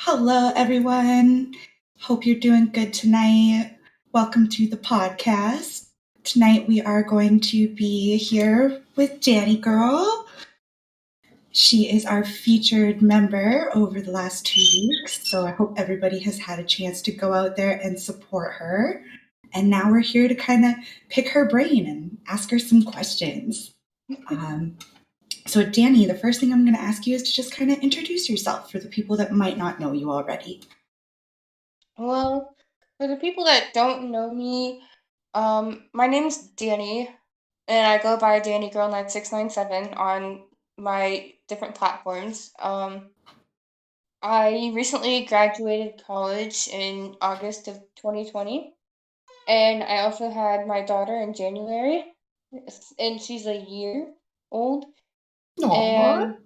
Hello, everyone. Hope you're doing good tonight. Welcome to the podcast. Tonight we are going to be here with DaniGirl. She is our featured member over the last 2 weeks, so I hope everybody has had a chance to go out there and support her. And now we're here to kind of pick her brain and ask her some questions. So, Danny, the first thing I'm going to ask you is to just kind of introduce yourself for the people that might not know you already. Well, for the people that don't know me, my name's Danny, and I go by DaniGirl9697 on my different platforms. I recently graduated college in August of 2020, and I also had my daughter in January, and she's a year old. Aww.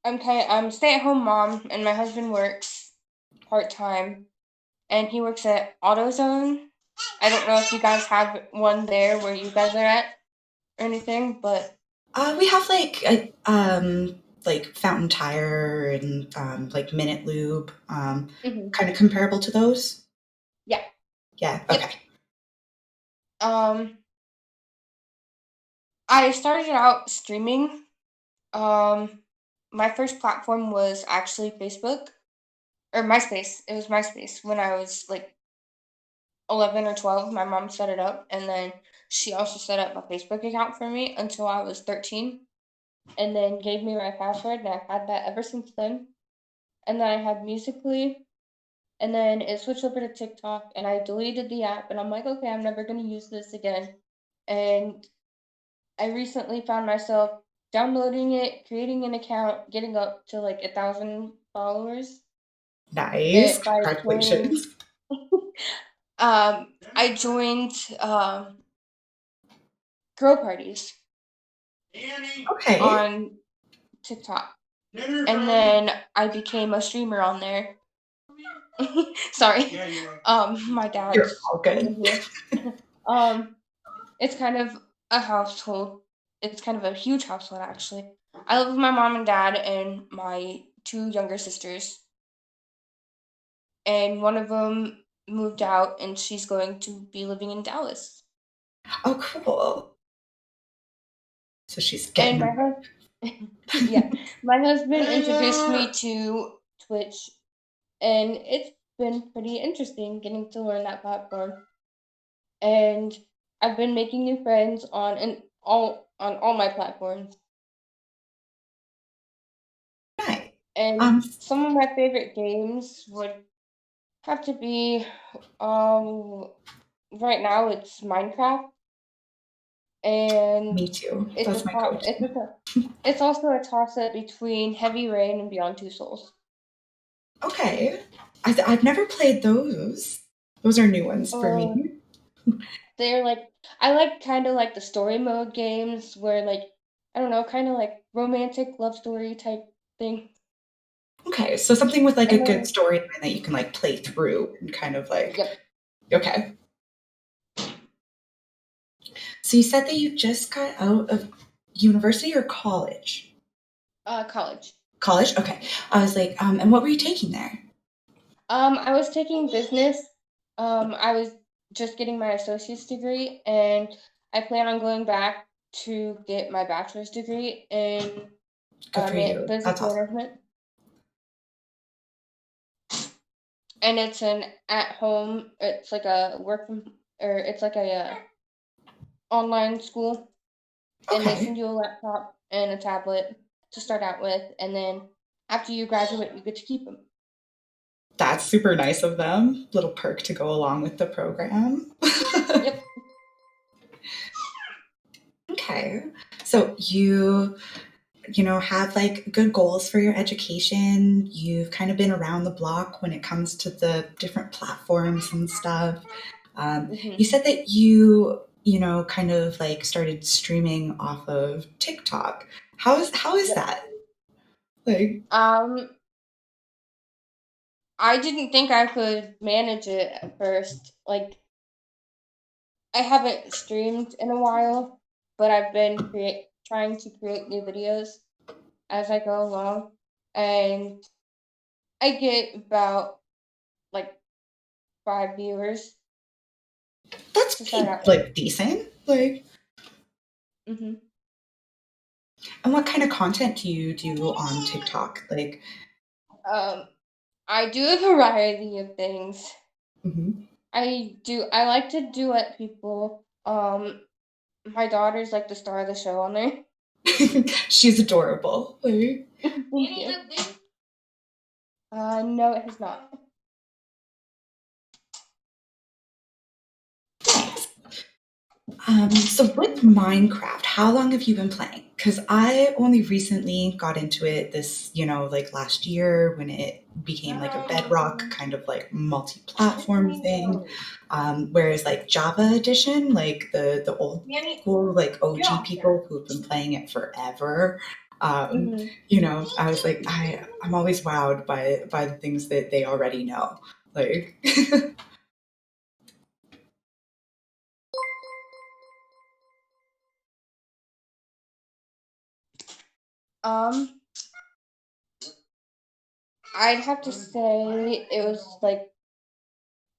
And I'm a stay-at-home mom, and my husband works part-time, and he works at AutoZone. I don't know if you guys have one there where you guys are at or anything, but We have like Fountain Tire and like Minute Lube, mhm. kind of comparable to those. Yeah. Yeah. Yep. Okay. Um, I started out streaming. My first platform was actually Facebook or MySpace. It was MySpace when I was like 11 or 12. My mom set it up, and then she also set up a Facebook account for me until I was 13, and then gave me my password, and I've had that ever since then. And then I had Musically, and then it switched over to TikTok, and I deleted the app, and I'm like, okay, I'm never going to use this again. And I recently found myself downloading it, creating an account, getting up to like 1,000 followers. Nice. By joining, Congratulations. I joined girl parties Okay. on TikTok, and then I became a streamer on there. Sorry, my You're dad's all over good. here. um, it's kind of a household. It's kind of a huge household, actually. I live with my mom and dad and my two younger sisters, and one of them moved out, and she's going to be living in Dallas. Oh, cool. So she's And getting. yeah, my husband introduced me to Twitch, and it's been pretty interesting getting to learn that platform. And I've been making new friends on all my platforms. Nice. And Um, some of my favorite games would have to be um right now it's Minecraft, and Me too. That's my it's go-to. it's also a toss up between Heavy Rain and Beyond Two Souls. Okay. I've never played those. Those are new ones for Uh, me. they're like I like kind of like the story mode games where like I don't know, kind of like romantic love story type thing. Okay, so something with like a And good then storyline that you can like play through and kind of like, yep, okay. So you said that you just got out of university or college? college. College? Okay. I was like, and what were you taking there? I was taking business. I was just getting my associate's degree, and I plan on going back to get my bachelor's degree in Good for you. business That's awesome. management. And it's an at home. It's like a work from, or it's like a online school, and they Okay. send you a laptop and a tablet to start out with, and then after you graduate, you get to keep them. That's super nice of them. Little perk to go along with the program. Yep. Okay. So you have like good goals for your education. You've kind of been around the block when it comes to the different platforms and stuff. You Hmm. said that you kind of like started streaming off of TikTok. How is Yep. that? Like, Um, I didn't think I could manage it at first. Like, I haven't streamed in a while, but I've been trying to create new videos as I go along. And I get about like 5 viewers That's to start pretty out with. like decent. Like, hmm and what kind of content do you do on TikTok? Like, I do a variety of things. mhm. I like to duet people. My daughter's like the star of the show on there. She's adorable. Like, Thank you. No, it has not. So with Minecraft, how long have you been playing? Because I only recently got into it this, like last year when it became like a Bedrock kind of like multi-platform thing. Whereas like Java Edition, like the old school like OG people who've been playing it forever. hmm I was like, I'm always wowed by the things that they already know. Like Um, I'd have to say it was like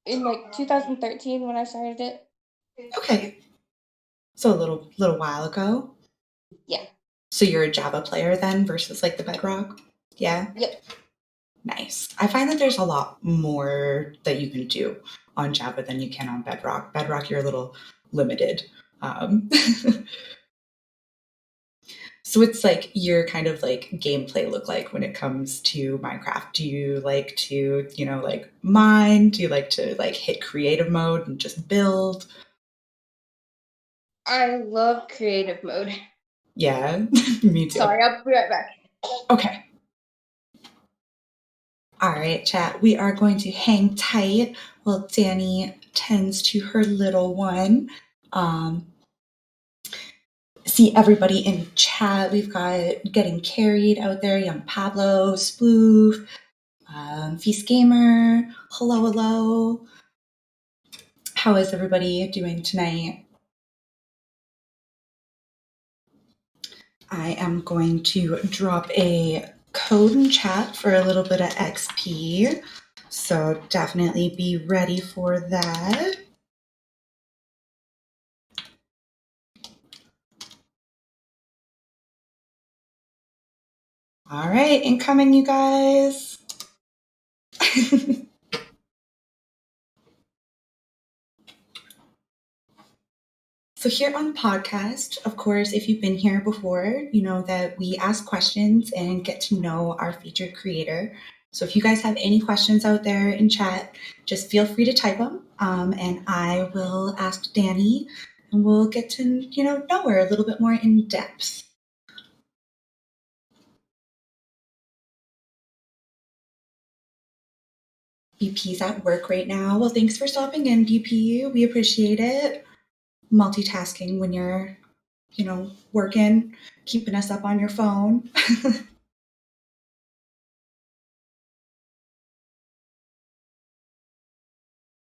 in like 2013 when I started it. okay. So a little while ago. Yeah. So you're a Java player then versus like the Bedrock? Yeah. Yep. Nice. I find that there's a lot more that you can do on Java than you can on Bedrock. Bedrock, you're a little limited. Um, so it's like your kind of like gameplay look like when it comes to Minecraft? Do you like to, like mine? Do you like to like hit creative mode and just build? I love creative mode. Yeah, me too. Sorry, I'll be right back. Okay. All right, chat. We are going to hang tight while Danny tends to her little one. Um, see everybody in chat. We've got Getting Carried out there, Young Pablo, Sploof, Feast Gamer. Hello, hello. How is everybody doing tonight? I am going to drop a code in chat for a little bit of XP. So definitely be ready for that. All right, incoming, you guys. So, here on the podcast, of course, if you've been here before, you know that we ask questions and get to know our featured creator. So, if you guys have any questions out there in chat, just feel free to type them, and I will ask Danny, and we'll get to know her a little bit more in depth. BP's at work right now. Well, thanks for stopping in, BP. We appreciate it. Multitasking when you're working, keeping us up on your phone.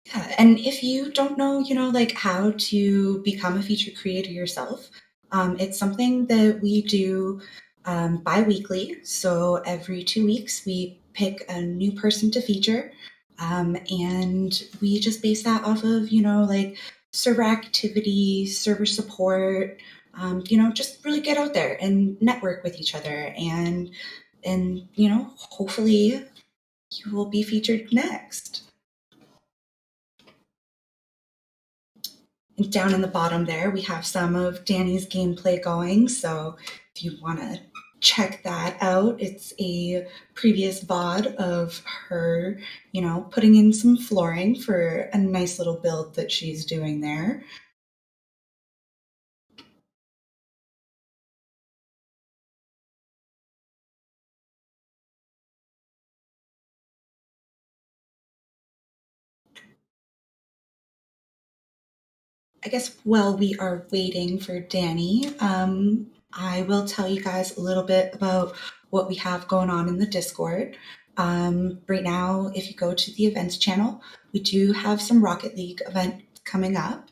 Yeah, and if you don't know, like how to become a featured creator yourself, it's something that we do bi-weekly. So every 2 weeks, we pick a new person to feature, and we just base that off of, like server activity, server support, just really get out there and network with each other, and hopefully you will be featured next. And down in the bottom there, we have some of Danny's gameplay going. So if you want to check that out, it's a previous VOD of her, putting in some flooring for a nice little build that she's doing there. I guess while we are waiting for Danny, I will tell you guys a little bit about what we have going on in the Discord. Right now, if you go to the events channel, we do have some Rocket League event coming up.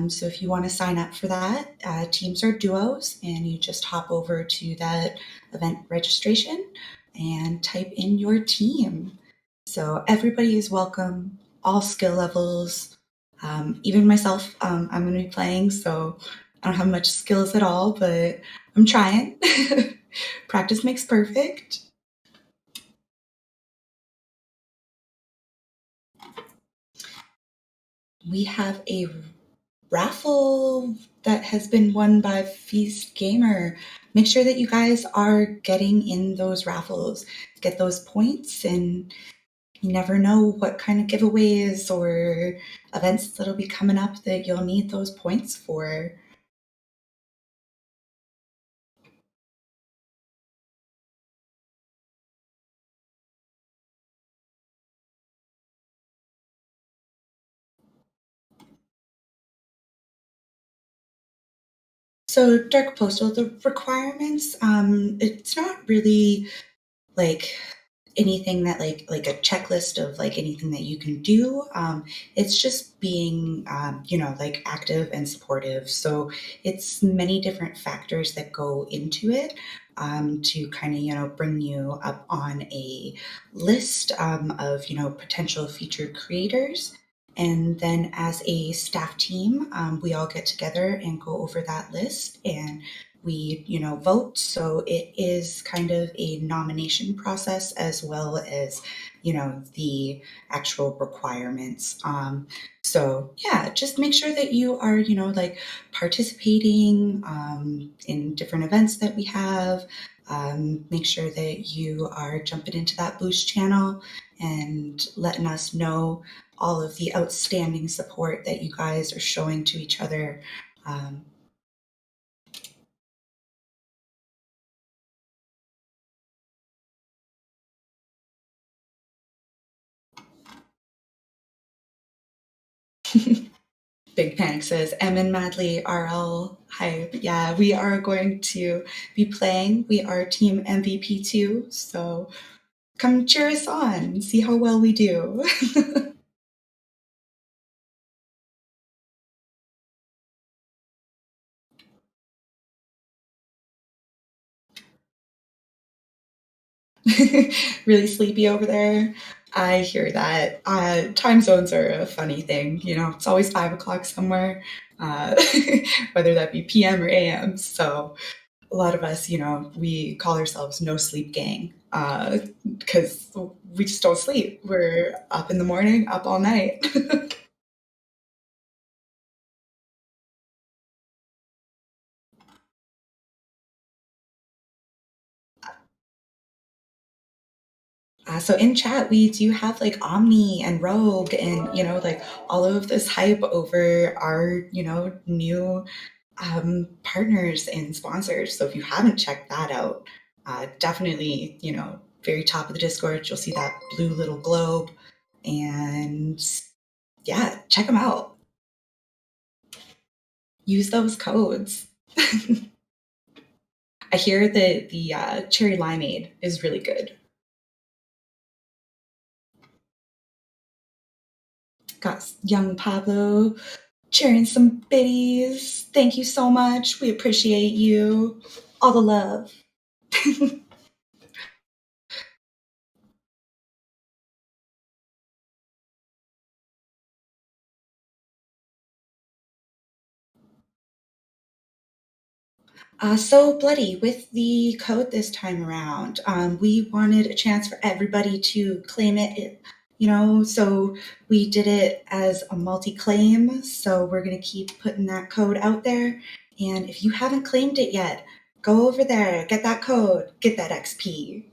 So if you want to sign up for that, teams are duos, and you just hop over to that event registration. and type in your team. So everybody is welcome, all skill levels. Even myself, I'm going to be playing, so I don't have much skills at all, but I'm trying. Practice makes perfect. We have a raffle that has been won by Feast Gamer. Make sure that you guys are getting in those raffles. Get those points, and you never know what kind of giveaways or events that'll be coming up that you'll need those points for. So, Dark Postal, the requirements, it's not really like anything that like a checklist of like anything that you can do. It's just being like active and supportive. So it's many different factors that go into it, to kind of bring you up on a list, of potential featured creators. And then as a staff team, we all get together and go over that list, and we vote. So it is kind of a nomination process as well as the actual requirements. So yeah, just make sure that you are like participating, in different events that we have. Make sure that you are jumping into that boost channel and letting us know all of the outstanding support that you guys are showing to each other. um, Big Panic says, M and Madly RL. Hi. Yeah, we are going to be playing. We are Team MVP too. So come cheer us on. See how well we do. Really sleepy over there. I hear that. Time zones are a funny thing. It's always 5 o'clock somewhere, uh, whether that be PM or AM. So a lot of us, we call ourselves No Sleep Gang, because we just don't sleep. We're up in the morning, up all night. So in chat, we do have like Omni and Rogue and, like all of this hype over our, new partners and sponsors. So if you haven't checked that out, definitely, very top of the Discord, you'll see that blue little globe. And yeah, check them out. Use those codes. I hear that the cherry limeade is really good. Got young Pablo sharing some biddies. Thank you so much. We appreciate you. All the love. So bloody with the code this time around. We wanted a chance for everybody to claim it, so we did it as a multi-claim. So we're going to keep putting that code out there. And if you haven't claimed it yet, go over there, get that code, get that XP.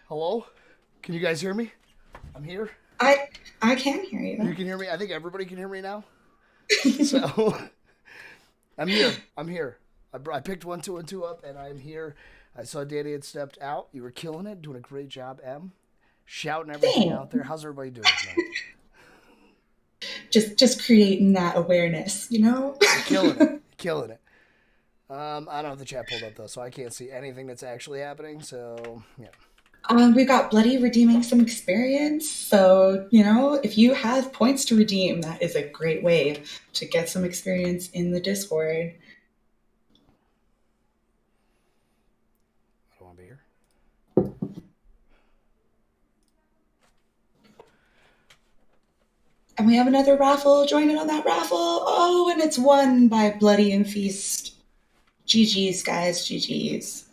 Hello? Can you guys hear me? I'm here. I can hear you. You can hear me? I think everybody can hear me now. So, I'm here. I'm here. I picked 1, 2, and 2 up, and I'm here. I saw Danny had stepped out. You were killing it, doing a great job, Em. Shouting everything Thanks. out there. How's everybody doing tonight? Just creating that awareness, You're killing it. Killing it. I don't have the chat pulled up, though, so I can't see anything that's actually happening, so, yeah. We got Bloody redeeming some experience. So, if you have points to redeem, that is a great way to get some experience in the Discord. And we have another raffle. Join in on that raffle. Oh, and it's won by Bloody and Feast. GG's, guys. GG's.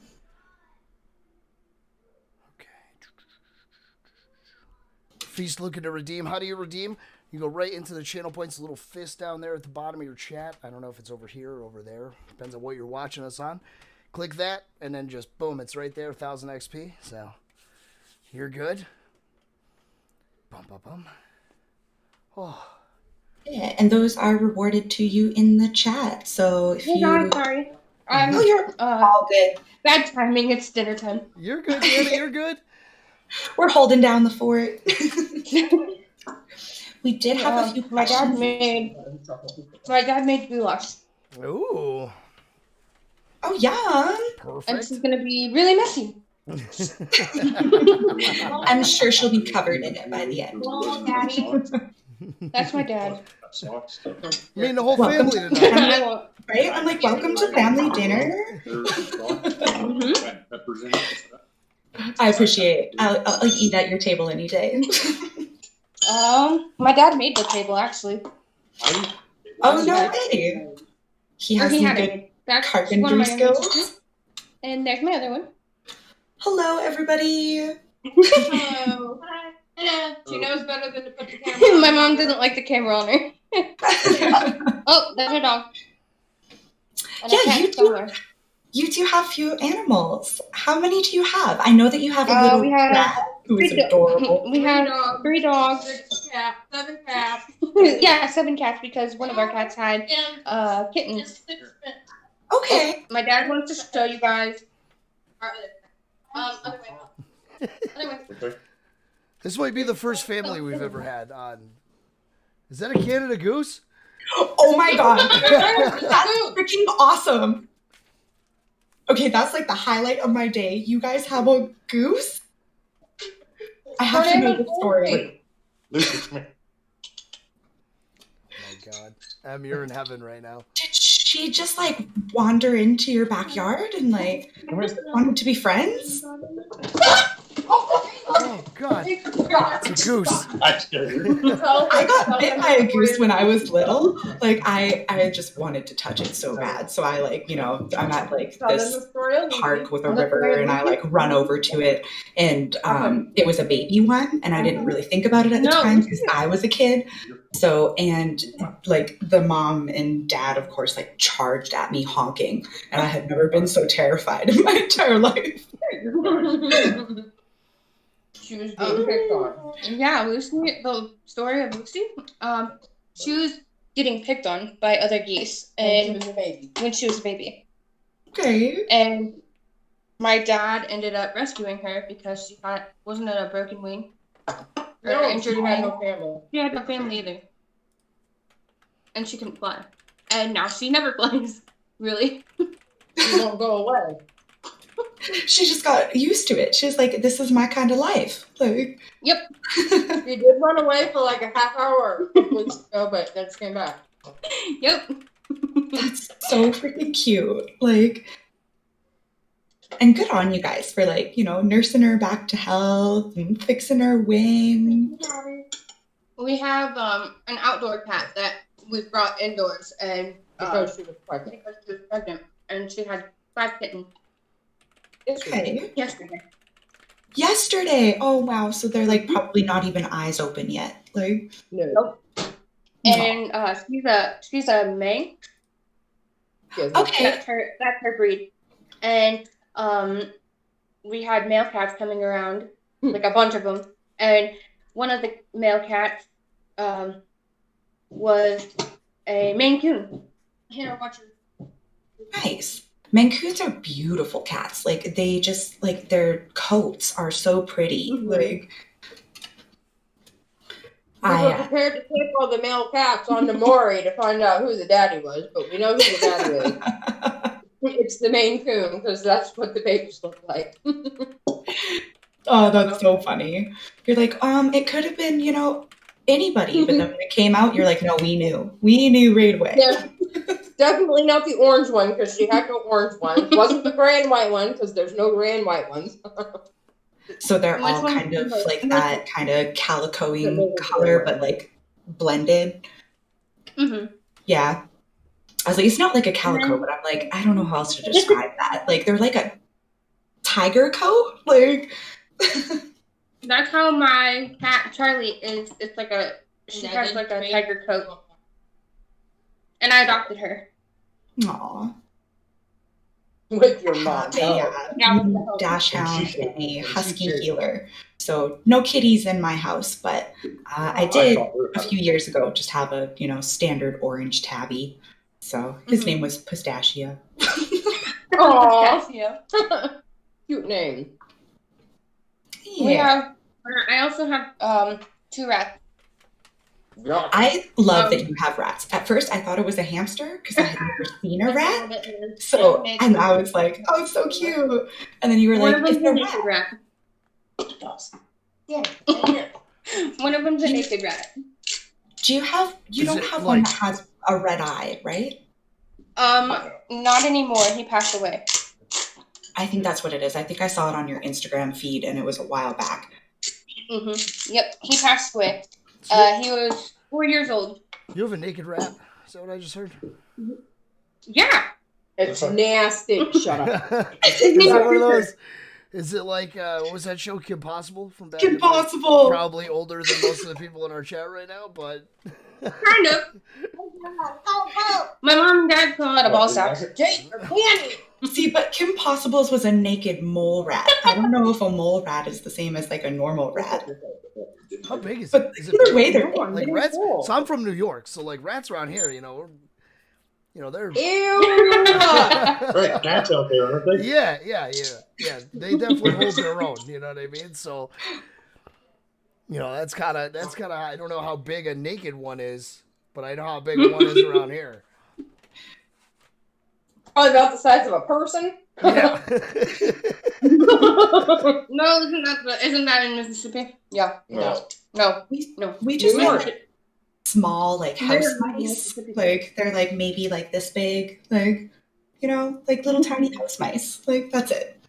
Okay. Feast looking to redeem. How do you redeem? You go right into the channel points, a little fist down there at the bottom of your chat. I don't know if it's over here or over there. Depends on what you're watching us on. Click that, and then just boom, it's right there, 1,000 XP. So you're good. Bum, bum, bum. Oh. Yeah, and those are rewarded to you in the chat. So if you... I'm sorry. Oh, you're all good. Bad timing. It's dinner time. You're good, Danny. You're good. We're holding down the fort. We did have a few questions. My dad made goulash. Ooh. Oh, yum. Perfect. And she's going to be really messy. I'm sure she'll be covered in it by the end. Oh, Daddy. That's my dad. I mean, the whole family tonight. Right? I'm like, welcome to family dinner. I appreciate it. I'll eat at your table any day. My dad made the table, actually. Oh, no way. He has some good carpentry skills. And there's my other one. Hello, everybody. Hello. Hi. She knows better than to put the camera on. My mom didn't like the camera on her. Oh, that's her dog. And yeah, you do have a few animals. How many do you have? I know that you have a little rat who is adorable. We have 3 dogs, 7 cats. Yeah, 7 cats because one of our cats had kittens. Okay. My dad wants to show you guys. Other way. This might be the first family we've ever had on. Is that a Canada goose? Oh my god. That's freaking awesome. Okay, that's like the highlight of my day. You guys have a goose? I have to know the story. Oh my god. You're in heaven right now. Did she just like wander into your backyard and like wanted to be friends? Oh god. It's a goose. I got bit by a goose when I was little. Like I just wanted to touch it so bad. So I like, I'm at like this park with a river and I like run over to it and it was a baby one and I didn't really think about it at the time because I was a kid. So, and like the mom and dad, of course, like charged at me honking and I had never been so terrified in my entire life. She was being picked on. Yeah, Lucy, the story of Lucy, she was getting picked on by other geese when she was a baby. Okay. And my dad ended up rescuing her because she wasn't it a broken wing? Or injured she had no family. She had no family either. And she couldn't fly. And now she never flies, really. She won't go away. She just got used to it. She's like, this is my kind of life. Like, yep. She did run away for like a half hour weeks ago, but then she came back. Yep. That's so freaking cute. Like, and good on you guys for like, nursing her back to health and fixing her wing. We have an outdoor cat that we brought indoors and Because she was pregnant. because she was pregnant and she had 5 kittens. Okay. Yesterday. Oh, wow. So they're like probably not even eyes open yet. Like, No. And she's a May. Okay. That's her breed. And we had male cats coming around, like a bunch of them. And one of the male cats was a Maine Coon. Here, watch her. Nice. Maine Coons are beautiful cats. Like they just like their coats are so pretty. Mm-hmm. Like We were prepared to take all the male cats on to Maury to find out who the daddy was, but we know who the daddy is. It's the Maine Coon because that's what the babies look like. Oh, that's so funny. You're like, it could have been, anybody, but then when it came out, you're like, no, we knew right away. Yeah. Definitely not the orange one because she had no orange one. Wasn't the gray and white one because there's no gray and white ones. So they're all kind of like that kind of calico-ing color, but like blended. Mm-hmm. Yeah. I was like, it's not like a calico, but I'm like, I don't know how else to describe that. Like, they're like a tiger coat. Like, That's how my cat Charlie is. It's like she has like a tiger coat, and I adopted her. aw. With your mom. A dash hound and a husky healer. So no kitties in my house, but I did a few years ago just have a standard orange tabby. So his name was Pistachio. Aww. Cute name. Yeah. I also have 2 rats. I love that you have rats. At first, I thought it was a hamster because I had never seen a rat. So, and I was like, oh, it's so cute. And then you were like, it's a naked rat. Yeah. One of them's a naked rat. You don't have one that has a red eye, right? Not anymore. He passed away. I think that's what it is. I think I saw it on your Instagram feed, and it was a while back. Mm-hmm. Yep, he passed away. He was 4 years old. You have a naked rat? Is that what I just heard? Yeah. It's nasty. Shut up. Is it one of those? Is it like, what was that show, Kim Possible? From back Kim Possible! Probably older than most of the people in our chat right now, but... Kind of. My mom and dad call it a ball sack. See, but Kim Possible's was a naked mole rat. I don't know if a mole rat is the same as like a normal rat. How big is but it? Is either it way, they're like rats. So I'm from New York, so like rats around here, they're Right, cats out there, aren't they? Yeah. They definitely hold their own. You know what I mean? So, that's kind of. I don't know how big a naked one is, but I know how big one is around here. Probably about the size of a person. Yeah. No, isn't that in Mississippi? Yeah. No. We just have small like house mice. Like they're like maybe like this big, like like little tiny house mice. Like that's it.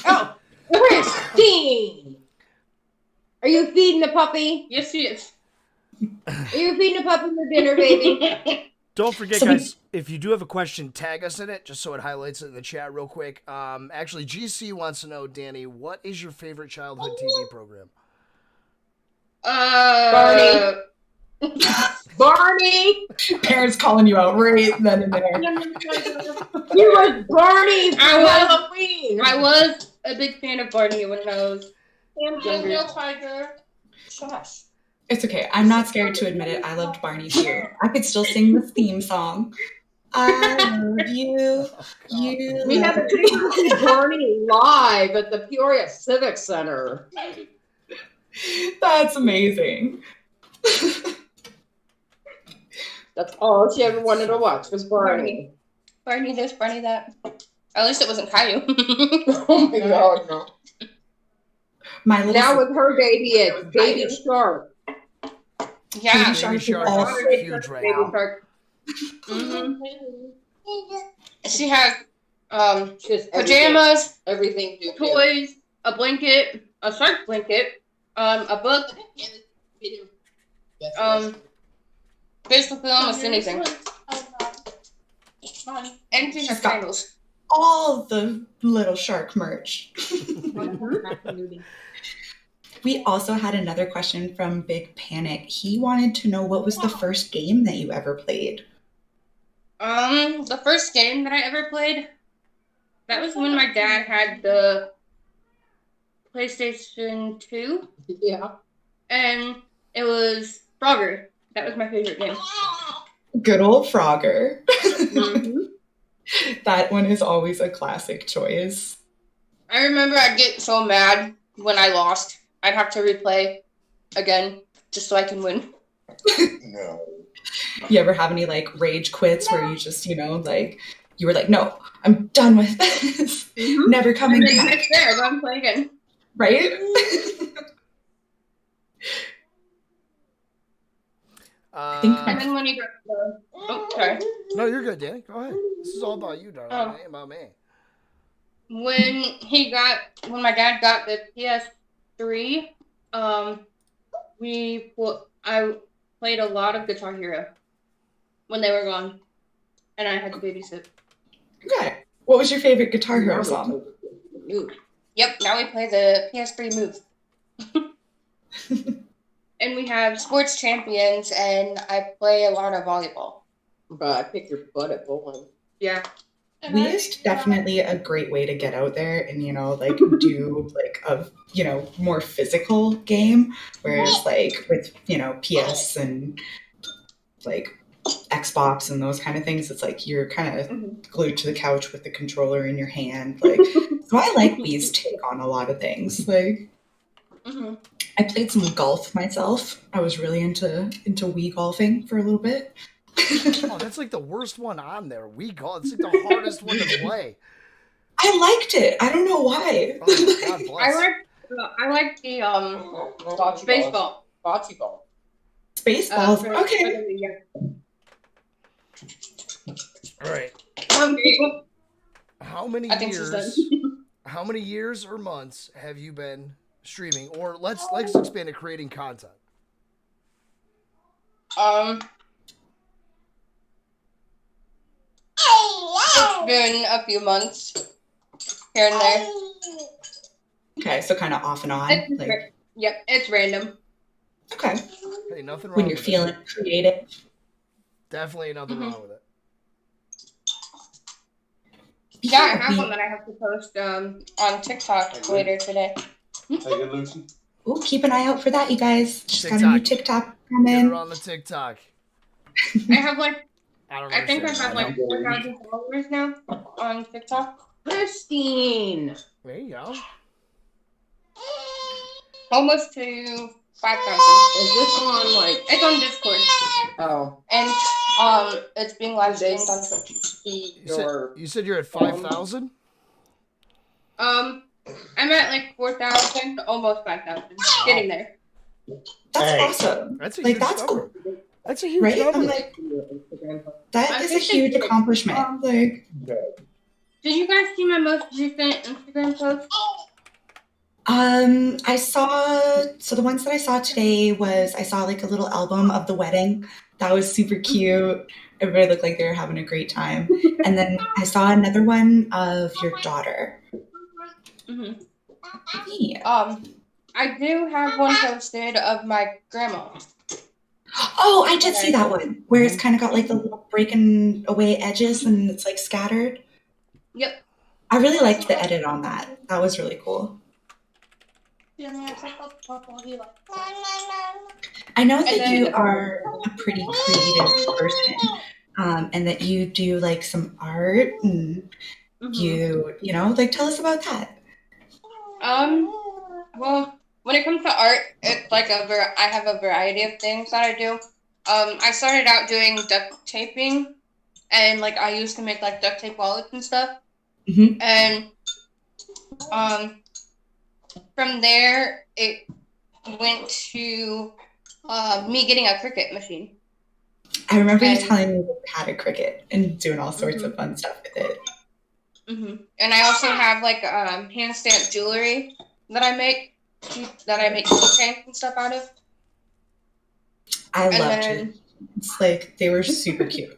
Oh, Christine! Are you feeding the puppy? Yes, she is. Are you feeding the puppy for dinner, baby? Don't forget, guys, if you do have a question, tag us in it, just so it highlights it in the chat real quick. Actually, GC wants to know, Danny, what is your favorite childhood TV program? Barney. Barney! Parents calling you out right then and there. You was Barney for Halloween! I was a big fan of Barney when I was younger. Tiger. Shush. It's okay. I'm not scared to admit it. I loved Barney too. I could still sing the theme song. I love you. We had to see Barney live at the Peoria Civic Center. That's amazing. That's all she ever wanted to watch was Barney. Barney this, Barney that. At least it wasn't Caillou. Oh my God, no. Now with her baby, it's Baby Shark. Yeah, Baby Shark is huge right now. She has Just pajamas, everything, toys, a blanket, a shark blanket, a book, facial film, almost anything. And she has candles. All the little shark merch. We also had another question from Big Panic. He wanted to know what was the first game that you ever played? The first game that I ever played, that was when my dad had the PlayStation 2. Yeah. And it was Frogger. That was my favorite game. Good old Frogger. That one is always a classic choice. I remember I'd get so mad when I lost. I'd have to replay again just so I can win. No. You ever have any like rage quits where you just, you were like, no, I'm done with this. Never coming back. Next there, I'm going to play again. Right? And then when you got the... Oh, sorry. No, you're good, Danny. Go ahead. This is all about you, darling. It ain't about me. When my dad got the PS3, I played played a lot of Guitar Hero when they were gone, and I had to babysit. Okay. What was your favorite Guitar Hero song? Yep, now we play the PS3 Move. And we have sports champions, and I play a lot of volleyball. But I picked your butt at bowling. Yeah. Wii is definitely a great way to get out there and, like, do, like, a, more physical game. Whereas, like, with, PS and, like, Xbox and those kind of things, it's like you're kind of glued to the couch with the controller in your hand. Like, so I like Wii's take on a lot of things. Like, I played some golf myself. I was really into Wii golfing for a little bit. Oh, that's like the worst one on there. Wii golf. It's like the hardest one to play. I liked it. I don't know why. Oh, God bless. I like the baseball. Bocce ball. Spaceballs. Okay. All right. How many years? How many years or months have you been streaming? Or let's expand to creating content. It's been a few months here and there. Okay, so kind of off and on. Yep, it's random. Okay. Hey, nothing wrong When you're with feeling creative. Definitely nothing wrong with it. Yeah, I have one that I have to post on TikTok later today. Lucy. Oh, keep an eye out for that, you guys. Just got a new TikTok coming. Get her on the TikTok. I have like, I think I have like 4,000 followers now on TikTok. Christine. There you go. Almost to 5,000. Is this on like? It's on Discord. Oh. And it's being live streamed on Twitch. You said you're at 5,000? I'm at like 4,000, almost 5,000. Getting there. That's awesome. That's a like huge that's number. cool. That's a huge right? number. I'm like, that is a huge accomplishment. Like, did you guys see my most recent Instagram post? I saw, so the ones that I saw today was, I saw like a little album of the wedding. That was super cute. Everybody looked like they were having a great time. And then I saw another one of your daughter. Yeah. I do have one posted of my grandma. Oh, I did see that one, where it's kind of got like the little breaking away edges and it's like scattered. Yep. I really liked the edit on that. That was really cool. I know that you are a pretty creative person, and that you do like some art, and you know, like tell us about that. Well, when it comes to art, it's like I have a variety of things that I do. I started out doing duct taping, and like I used to make like duct tape wallets and stuff. And from there it went to me getting a Cricut machine. I remember you telling me you had a Cricut and doing all sorts of fun stuff with it. And I also have like hand stamped jewelry that I make keychains and stuff out of. I loved it. It's like they were super cute.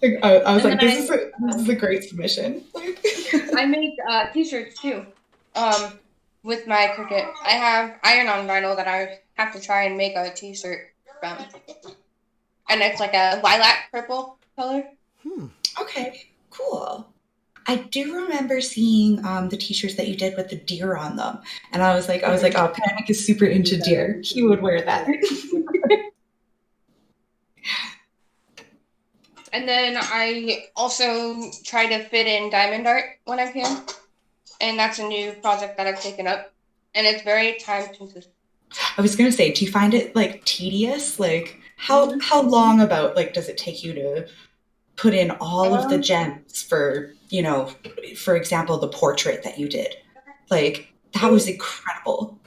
Like, I was like, this is a great submission. I make t-shirts too. With my Cricut, I have iron-on vinyl that I have to try and make a t-shirt from, and it's like a lilac purple color. Okay, cool. I do remember seeing the t-shirts that you did with the deer on them, and I was like, oh, Panic is super into deer. He would wear that. And then I also try to fit in diamond art when I can. And that's a new project that I've taken up. And it's very time consuming. I was going to say, do you find it like tedious? Like how long about like does it take you to put in all of the gems for, you know, for example, the portrait that you did? Like that was incredible.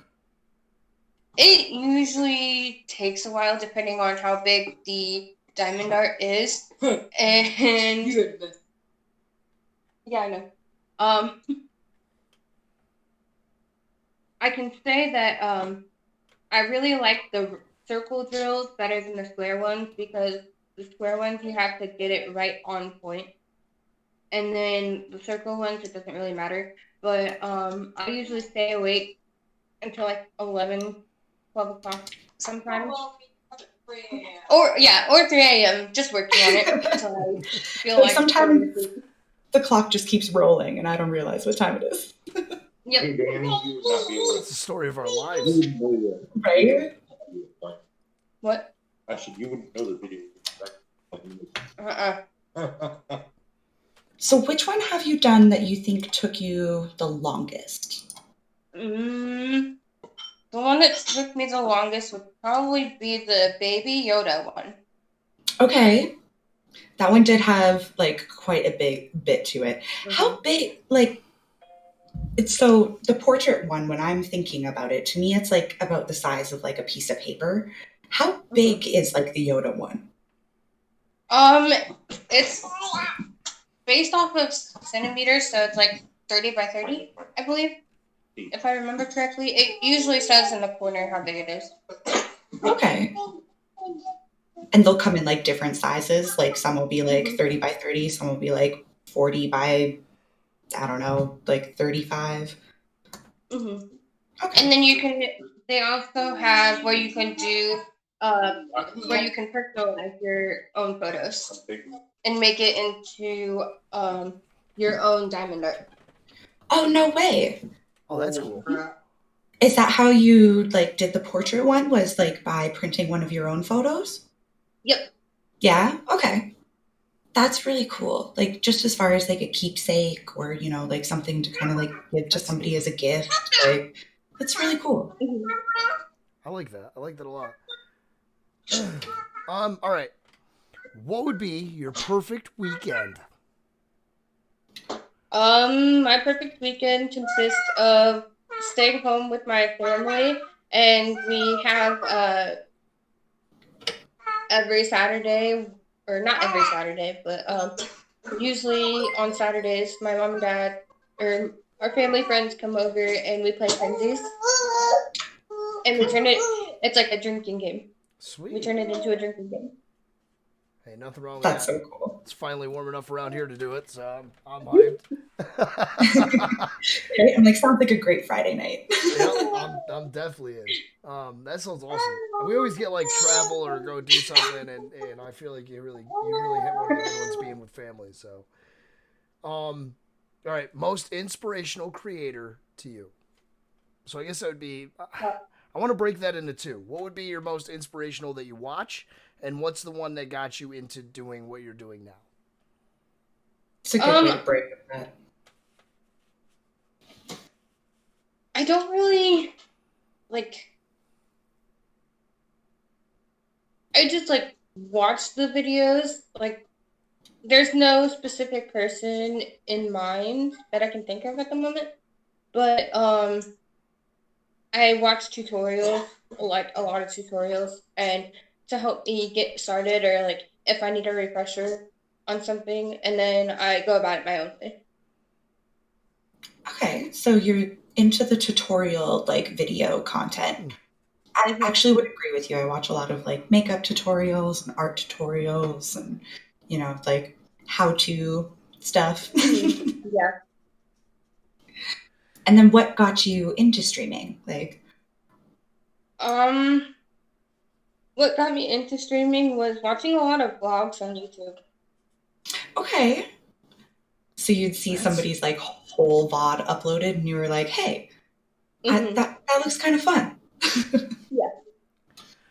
It usually takes a while depending on how big the diamond art is. And yeah, I know. I can say that I really like the circle drills better than the square ones because the square ones you have to get it right on point. And then the circle ones, it doesn't really matter. But I usually stay awake until like 11, 12 o'clock sometimes. Or 3 a.m. just working on it until I feel But like sometimes the clock just keeps rolling and I don't realize what time it is. Yep. Hey, Danny, you would not be able It's the story of our lives. You wouldn't know that. Right? What? Actually, you wouldn't know the video. So which one have you done that you think took you the longest? The one that took me the longest would probably be the Baby Yoda one. Okay. That one did have like quite a big bit to it. How big, like, it's so the portrait one, when I'm thinking about it, to me it's like about the size of like a piece of paper. How big is like the Yoda one? It's based off of centimeters, so it's like 30 by 30, I believe. If I remember correctly. It usually says in the corner how big it is. Okay. And they'll come in like different sizes. Like some will be like 30 by 30, some will be like 40 by, I don't know, like 35. Mm-hmm. Okay. And then they also have where you can do, where you can personalize your own photos and make it into your own diamond art. Oh, no way. Oh, that's cool. Is that how you like did the portrait one? Was like by printing one of your own photos? Yep. Yeah? Okay. That's really cool. Like just as far as like a keepsake or, you know, like something to kind of like give to somebody as a gift. Like that's really cool. I like that. I like that a lot. All right. What would be your perfect weekend? My perfect weekend consists of staying home with my family, and we have every Saturday, or not every Saturday, but usually on Saturdays, my mom and dad or our family friends come over and we play Frenzies, and we turn it. It's like a drinking game. Sweet. We turn it into a drinking game. Hey, nothing wrong with That's that. so cool. It's finally warm enough around here to do it, so I'm hyped. Okay, I'm like, sounds like a great Friday night. Yep, I'm definitely in. That sounds awesome. We always get like travel or go do something, and I feel like you really hit one of the good ones being with family. So, all right, most inspirational creator to you. So I guess that would be. I want to break that into two. What would be your most inspirational that you watch, and what's the one that got you into doing what you're doing now? It's a good way to break that. I don't really like. I just like watch the videos. Like, there's no specific person in mind that I can think of at the moment, but I watch tutorials, like a lot of tutorials, and to help me get started, or like if I need a refresher on something, and then I go about it my own way. Okay, so you're into the tutorial like video content. I actually would agree with you. I watch a lot of like makeup tutorials and art tutorials and, you know, like how-to stuff. Yeah. And then what got you into streaming? Like, what got me into streaming was watching a lot of vlogs on YouTube. okay. So you'd see somebody's like whole VOD uploaded and you were like, hey, that looks kind of fun. Yeah.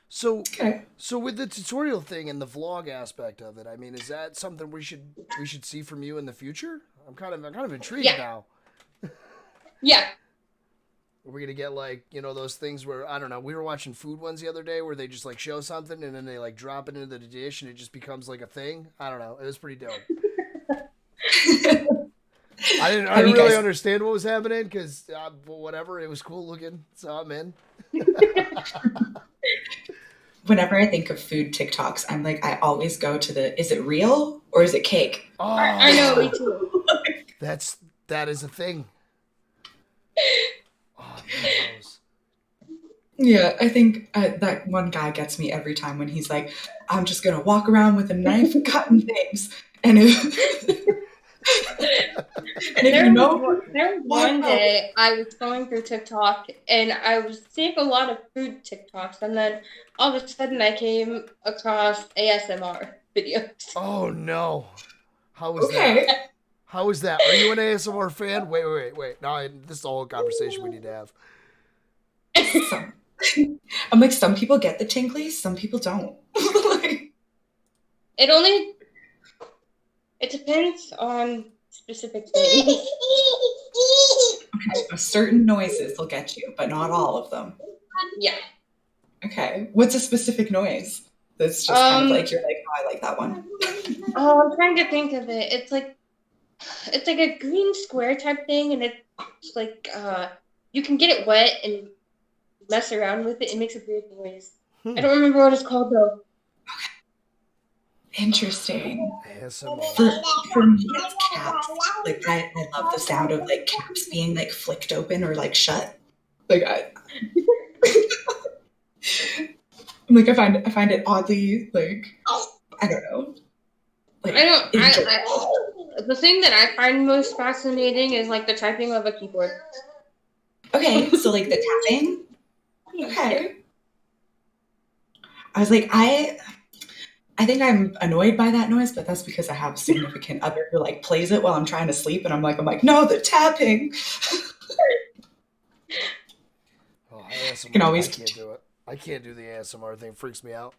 So with the tutorial thing and the vlog aspect of it, I mean, is that something we should see from you in the future? I'm kind of intrigued now. Yeah. Are we gonna get like, you know, those things where, I don't know, we were watching food ones the other day where they just like show something and then they like drop it into the dish and it just becomes like a thing? I don't know. It was pretty dope. I didn't really understand what was happening because whatever, it was cool looking, so I'm in. Whenever I think of food TikToks, I'm like, I always go to the, is it real or is it cake? Oh, I know, me too. that is a thing. Oh, Yeah, I think that one guy gets me every time when he's like, I'm just going to walk around with a knife cutting things. And if, and if you know, There was one day I was going through TikTok and I was seeing a lot of food TikToks, and then all of a sudden I came across ASMR videos. Oh no! How was okay. that? How is that? Are you an ASMR fan? Wait. No, this is the whole conversation we need to have. Some, I'm like, some people get the tinglies, some people don't. Like, It depends on specific things. okay, so certain noises will get you, but not all of them. Yeah. Okay, what's a specific noise? That's just kind of like, you're like, oh, I like that one. I'm trying to think of it. It's like a green square type thing, and it's like you can get it wet and mess around with it. It makes a weird noise. I don't remember what it's called though. Interesting. ASMR. For me, it's caps. Like I love the sound of like caps being like flicked open or like shut. Like I find it oddly like, I don't know. Like, the thing that I find most fascinating is like the typing of a keyboard. Okay, so like the tapping. Okay. I was like, I think I'm annoyed by that noise, but that's because I have a significant other who like plays it while I'm trying to sleep, and I'm like, no, the tapping. Oh, ASMR. can always I can't do it. I can't do the ASMR thing. It freaks me out.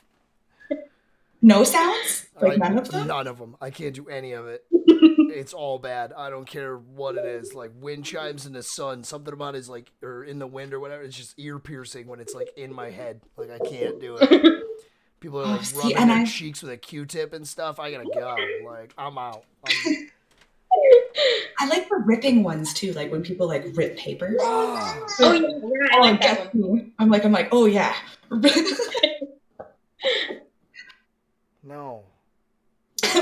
No sounds? Like none of them? None of them. I can't do any of it. It's all bad. I don't care what it is. Like wind chimes in the sun, something about it is like, or in the wind or whatever. It's just ear piercing when it's like in my head. Like I can't do it. People are like rubbing their cheeks with a Q-tip and stuff. I gotta go. Like I'm out. I like the ripping ones too. Like when people like rip paper. Oh yeah, I like that one. I'm like, oh yeah. No.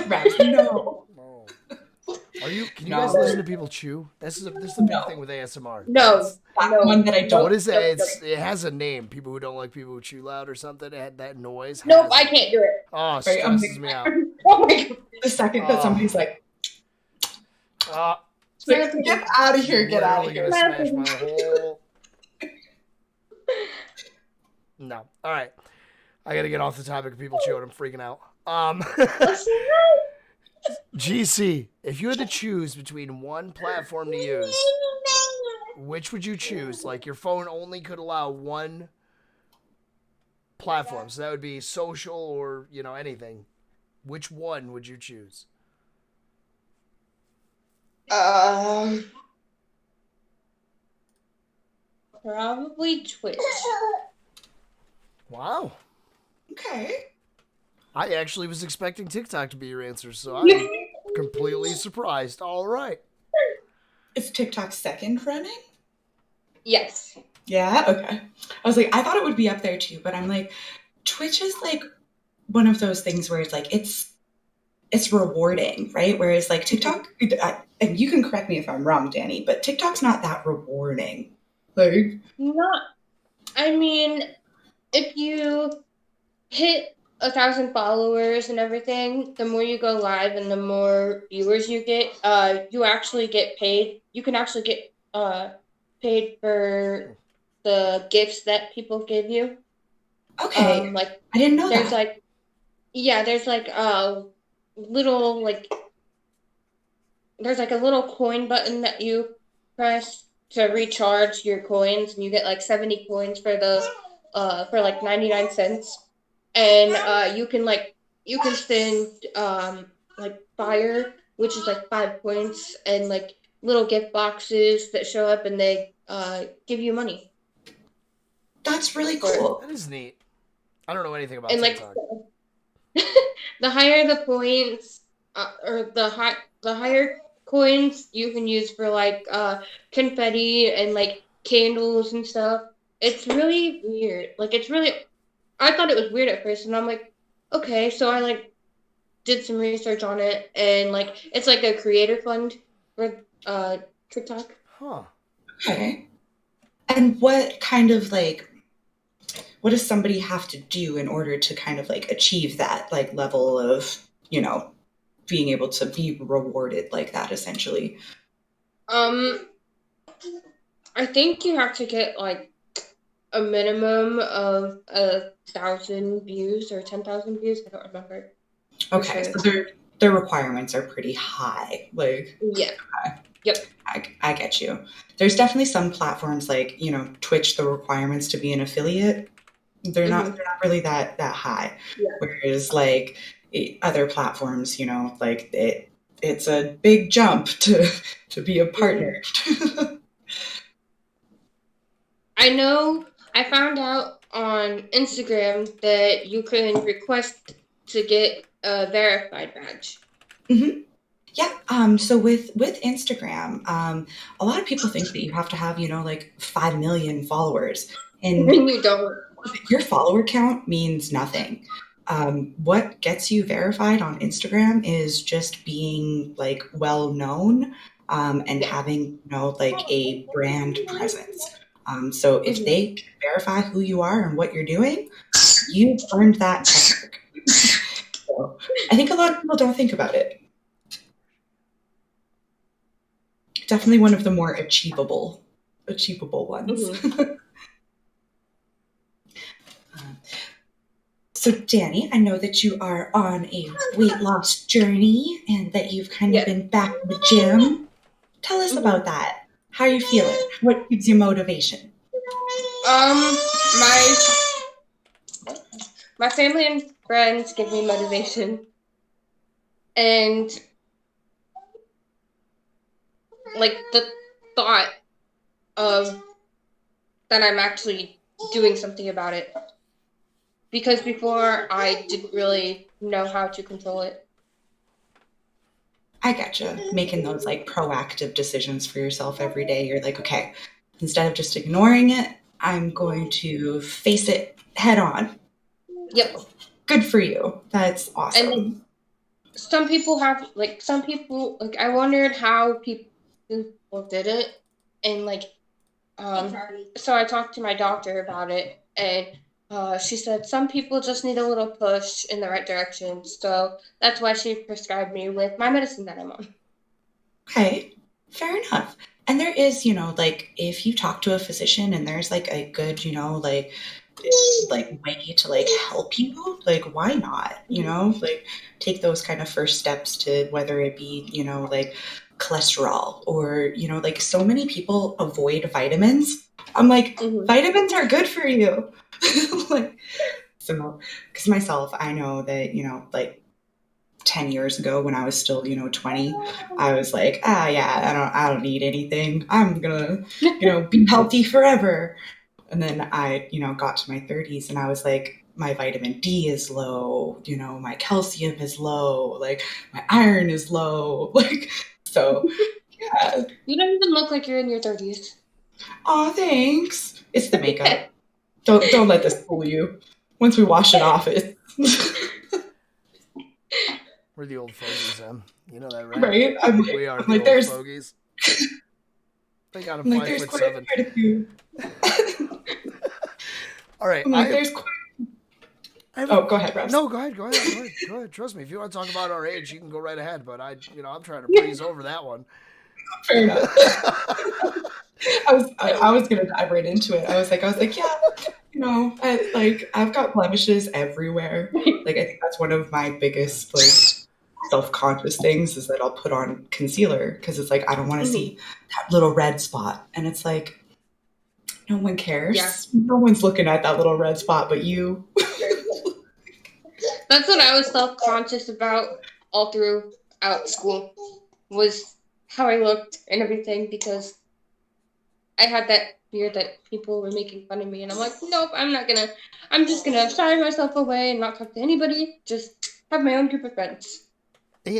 Rabbs, no. No. Can you guys listen to people chew? This is the big thing with ASMR. No. One that I don't. What is it? It has a name. People who don't like people who chew loud or something. That noise. Nope, I can't do it. Oh, it stresses me out. Oh my god. The second that somebody's like, get out of here, get out of here. Smash my whole... No. All right. I got to get off the topic of people chewing. I'm freaking out. GC, if you had to choose between one platform to use, which would you choose? Like your phone only could allow one platform, so that would be social or anything. Which one would you choose? Probably Twitch. Wow. Okay. I actually was expecting TikTok to be your answer, so I'm completely surprised. All right. Is TikTok second running? Yes. Yeah? Okay. I was like, I thought it would be up there too, but I'm like, Twitch is like one of those things where it's like, it's rewarding, right? Whereas like TikTok, and you can correct me if I'm wrong, Danny, but TikTok's not that rewarding. Like, I mean, if you hit 1,000 followers and everything, the more you go live and the more viewers you get, you actually get paid. You can actually get paid for the gifts that people give you. Okay. Like I didn't know there's that. there's like a little there's like a little coin button that you press to recharge your coins, and you get like 70 coins for the for like 99 cents. And you can spend like fire, which is like 5 points, and like little gift boxes that show up, and they give you money. That's really cool. That is neat. I don't know anything about And TikTok. The higher the points, or the higher coins you can use for like confetti and like candles and stuff. It's really weird. Like I thought it was weird at first, and I'm like, okay, so I like did some research on it, and like it's like a creator fund for TikTok. Huh. Okay. And what kind of like what does somebody have to do in order to kind of like achieve that like level of, you know, being able to be rewarded like that essentially? I think you have to get like a minimum of 1,000 views or 10,000 views. I don't remember. Okay, Sure. so their requirements are pretty high. Like, Yeah. Yep. I get you. There's definitely some platforms like, you know, Twitch, the requirements to be an affiliate, they're not really that high. Yeah. Whereas like other platforms, you know, like it's a big jump to be a partner. I know I found out on Instagram that you can request to get a verified badge. Mm-hmm. Yeah. So with Instagram, a lot of people think that you have to have, you know, like 5 million followers, and You don't. your follower count means nothing. What gets you verified on Instagram is just being like well known, and having, you know, like a brand presence. So if they can verify who you are and what you're doing, you've earned that check mark. So I think a lot of people don't think about it. Definitely one of the more achievable ones. So, Danny, I know that you are on a weight loss journey and that you've kind of been back in the gym. Tell us about that. How are you feeling? What gives you motivation? My family and friends give me motivation, and like the thought of that I'm actually doing something about it. Because before I didn't really know how to control it. I gotcha. Making those like proactive decisions for yourself every day. You're like, okay, instead of just ignoring it, I'm going to face it head on. Yep. Good for you. That's awesome. And some people, I wondered how people did it. And like, so I talked to my doctor about it, and she said some people just need a little push in the right direction. So that's why she prescribed me with my medicine that I'm on. Okay, fair enough. And there is, you know, like if you talk to a physician and there's like a good, you know, like way to like help you, like why not? You know, like take those kind of first steps to whether it be, you know, like cholesterol or, you know, like so many people avoid vitamins. I'm like, vitamins are good for you. Like, so, because myself, I know that, you know, like 10 years ago when I was still, you know, 20, I was like, yeah, I don't need anything. I'm gonna, you know, be healthy forever. And then I, you know, got to my 30s and I was like, my vitamin D is low, you know, my calcium is low, like my iron is low. Like, so yeah. You don't even look like you're in your 30s. Oh, thanks. It's the makeup. Don't let this fool you. Once we wash it off, it's We're the old fogies, you know that, right? right. We are the like, old fogies. They got a 5'7". Quite a few. All right. Oh, go ahead, Russ. No, go ahead. Trust me, if you want to talk about our age, you can go right ahead. But I'm trying to breeze over that one. Fair enough. I was gonna dive right into it. I was like, yeah, you know, I've got blemishes everywhere. Like, I think that's one of my biggest like self-conscious things is that I'll put on concealer because it's like I don't want to see that little red spot, and it's like no one cares. Yeah. No one's looking at that little red spot but you. That's what I was self-conscious about all throughout school, was how I looked and everything, because I had that fear that people were making fun of me, and I'm like, nope, I'm just gonna shy myself away and not talk to anybody, just have my own group of friends.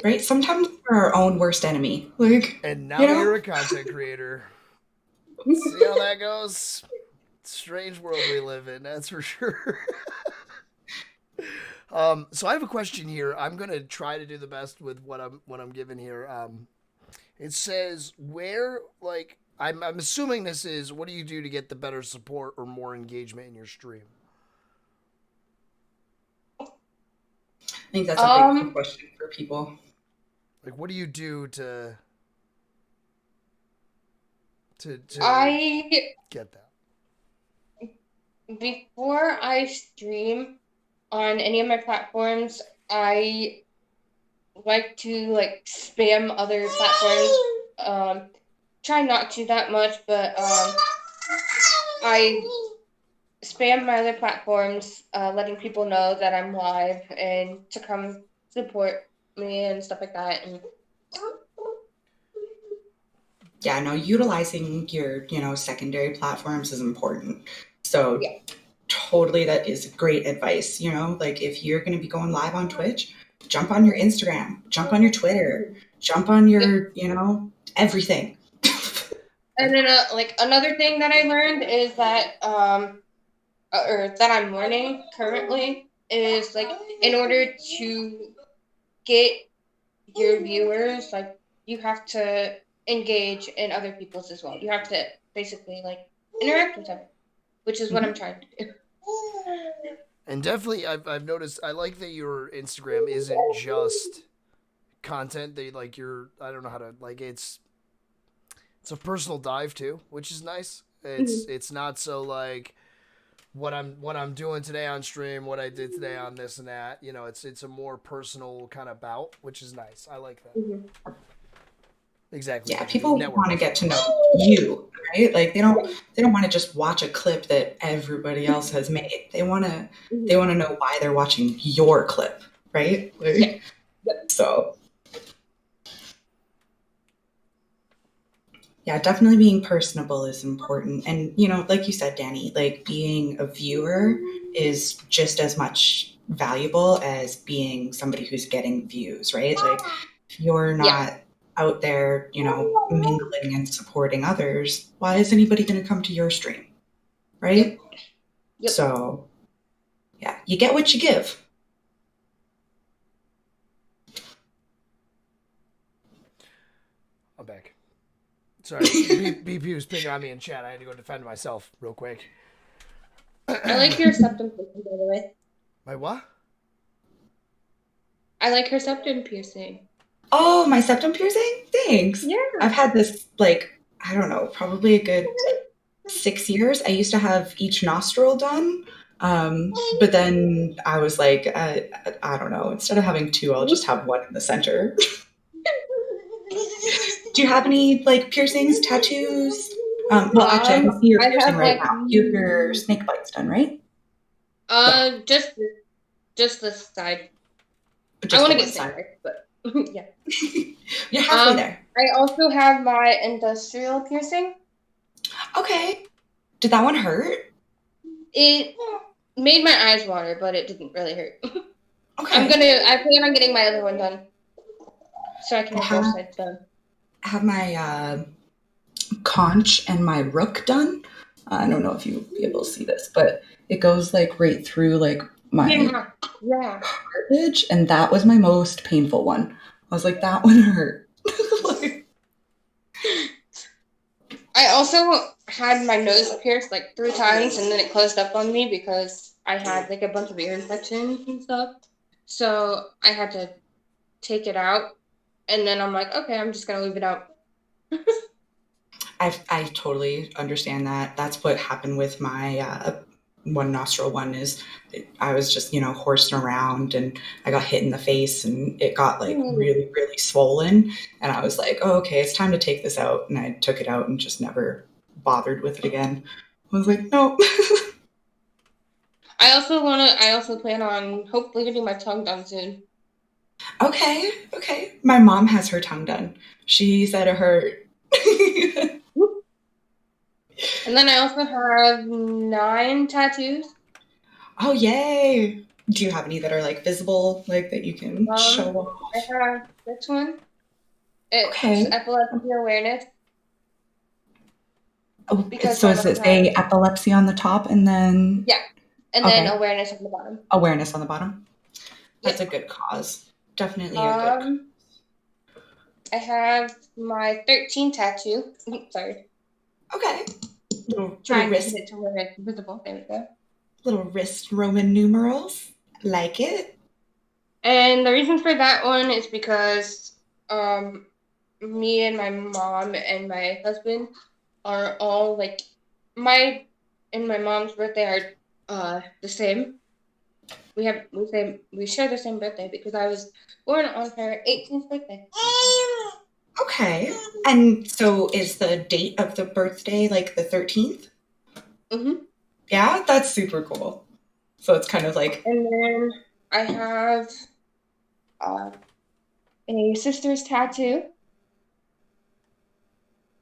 Right? Sometimes we're our own worst enemy. Like, and now you know? You're a content creator. See how that goes? Strange world we live in, that's for sure. So I have a question here. I'm gonna try to do the best with what I'm given here. It says where, like, I'm assuming this is what do you do to get the better support or more engagement in your stream? I think that's a big question for people. Like, what do you do to I get that? Before I stream on any of my platforms, I like to spam other platforms. Try not to that much, but I spam my other platforms, letting people know that I'm live and to come support me and stuff like that. And yeah, no, utilizing your, secondary platforms is important. So yeah. Totally, that is great advice. Like if you're going to be going live on Twitch, jump on your Instagram, jump on your Twitter, jump on your, everything. And then another thing that I learned is that or that I'm learning currently is in order to get your viewers, you have to engage in other people's as well. You have to basically interact with them, which is what I'm trying to do. And definitely, I've noticed. I like that your Instagram isn't just content. They I don't know how to it's a personal dive too, which is nice. It's not so what I'm doing today on stream, what I did today on this and that. It's a more personal kind of bout, which is nice. I like that. Exactly. Yeah, people want to get to know you, right? Like they don't want to just watch a clip that everybody else has made. They want to know why they're watching your clip, right? So yeah, definitely being personable is important. And like you said, Danny, being a viewer is just as much valuable as being somebody who's getting views, right? Like if you're not out there, mingling and supporting others, why is anybody going to come to your stream? Right? Yep. So, yeah, you get what you give. I'm back. Sorry, BP was picking on me in chat. I had to go defend myself real quick. I like your septum piercing, by the way. My what? I like her septum piercing. Oh, my septum piercing? Thanks. Yeah. I've had this, I don't know, probably a good 6 years. I used to have each nostril done. But then I was like, I don't know, instead of having two, I'll just have one in the center. Do you have any piercings, tattoos? Well, actually, I can see your piercing right now. You have your snake bites done, right? Just this side. Just I want to get snake bites, but yeah. You're halfway there. I also have my industrial piercing. Okay. Did that one hurt? It made my eyes water, but it didn't really hurt. Okay. I plan on getting my other one done, so I can have both sides done. I have my conch and my rook done. I don't know if you'll be able to see this, but it goes right through my cartilage, and that was my most painful one. I was like, that one hurt. I also had my nose pierced 3 times, and then it closed up on me because I had a bunch of ear infections and stuff. So I had to take it out, and then I'm like, okay, I'm just gonna leave it out. I totally understand that. That's what happened with my one nostril one. Is I was just horsing around and I got hit in the face and it got really, really swollen, and I was like, oh, okay, it's time to take this out, and I took it out and just never bothered with it again. I was like, no. I also plan on hopefully getting my tongue done soon. Okay. My mom has her tongue done. She said it hurt. And then I also have 9 tattoos. Oh, yay. Do you have any that are visible, that you can show off? I have this one. It's epilepsy awareness. Oh, so does it say epilepsy on the top and then? Yeah. And then awareness on the bottom. Awareness on the bottom. That's a good cause. Definitely a good cause. I have my 13 tattoo. Sorry. Okay. Trying to get it to where it's visible. There we go. Little wrist Roman numerals. Like it. And the reason for that one is because me and my mom and my husband are all like my and my mom's birthday are the same. We share the same birthday because I was born on her 18th birthday. Okay. And so is the date of the birthday like the 13th? Mm-hmm. Yeah, that's super cool. So it's kind of like... And then I have a sister's tattoo.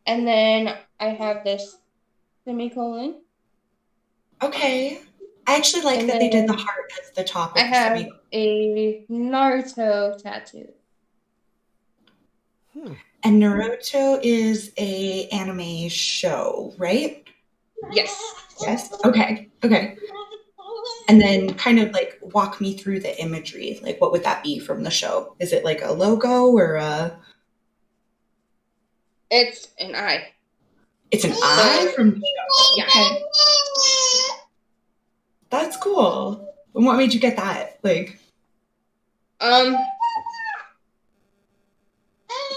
And then I have this semicolon. Okay. I actually like And that they did the then heart as the top of I the have semicolon. a Naruto tattoo. And Naruto is a anime show, right? Yes. Yes. Okay. And then kind of like walk me through the imagery. Like what would that be from the show? Is it like a logo or a... It's an eye. It's an eye from the show. Yeah. Okay. That's cool. And what made you get that? Like...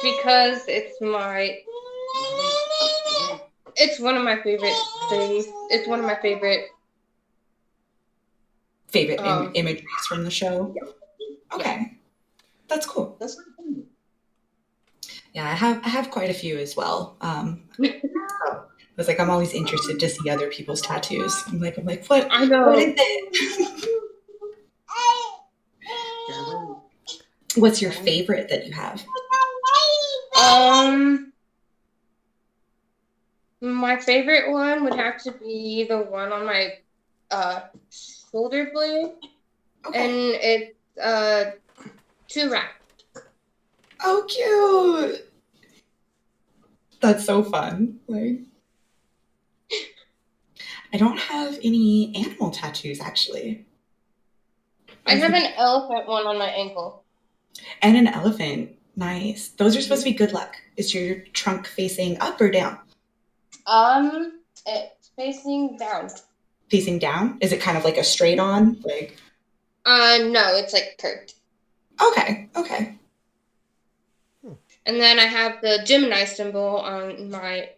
Because it's one of my favorite things. It's one of my favorite imageries from the show. Yeah. Okay. That's cool. Yeah, I have quite a few as well. I was like, I'm always interested to see other people's tattoos. I'm like, what? I know. What is it? What's your favorite that you have? My favorite one would have to be the one on my shoulder blade. Okay. And it's 2 rats. Oh, cute. That's so fun. Like, I don't have any animal tattoos, actually. I have an elephant one on my ankle. And an elephant. Nice. Those are supposed to be good luck. Is your trunk facing up or down? It's facing down. Facing down? Is it kind of like a straight on? Like... No, it's like curved. Okay. And then I have the Gemini symbol on my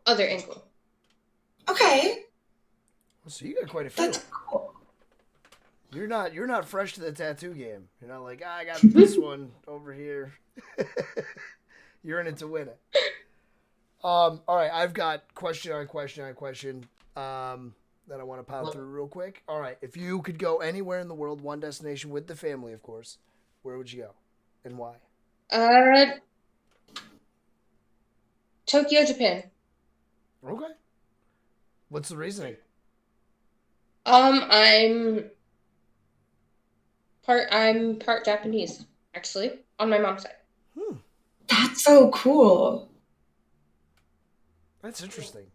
other ankle. Okay. So you got quite a few. That's cool. You're not fresh to the tattoo game. You're not like, I got this one over here. You're in it to win it. All right, I've got question on question that I want to pound through real quick. All right, if you could go anywhere in the world, one destination with the family, of course, where would you go and why? Tokyo, Japan. Okay. What's the reasoning? I'm part Japanese, actually, on my mom's side. That's so cool. That's interesting.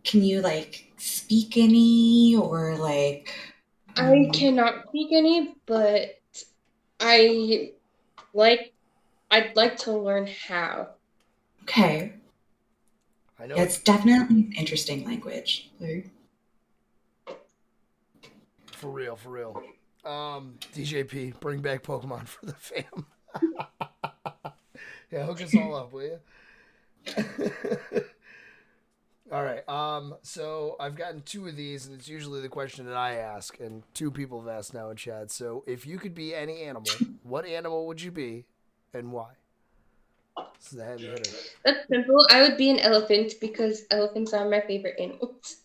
Can you like speak any or like... I cannot speak any, but I'd like to learn how. Okay. I know. Yeah, it's definitely an interesting language. Like... For real. DJP, bring back Pokemon for the fam. Yeah, hook us all up, will you? All right. So I've gotten 2 of these, and it's usually the question that I ask, and 2 people have asked now in chat. So if you could be any animal, what animal would you be, and why? This is a heavy hitter. That's simple. I would be an elephant because elephants are my favorite animals.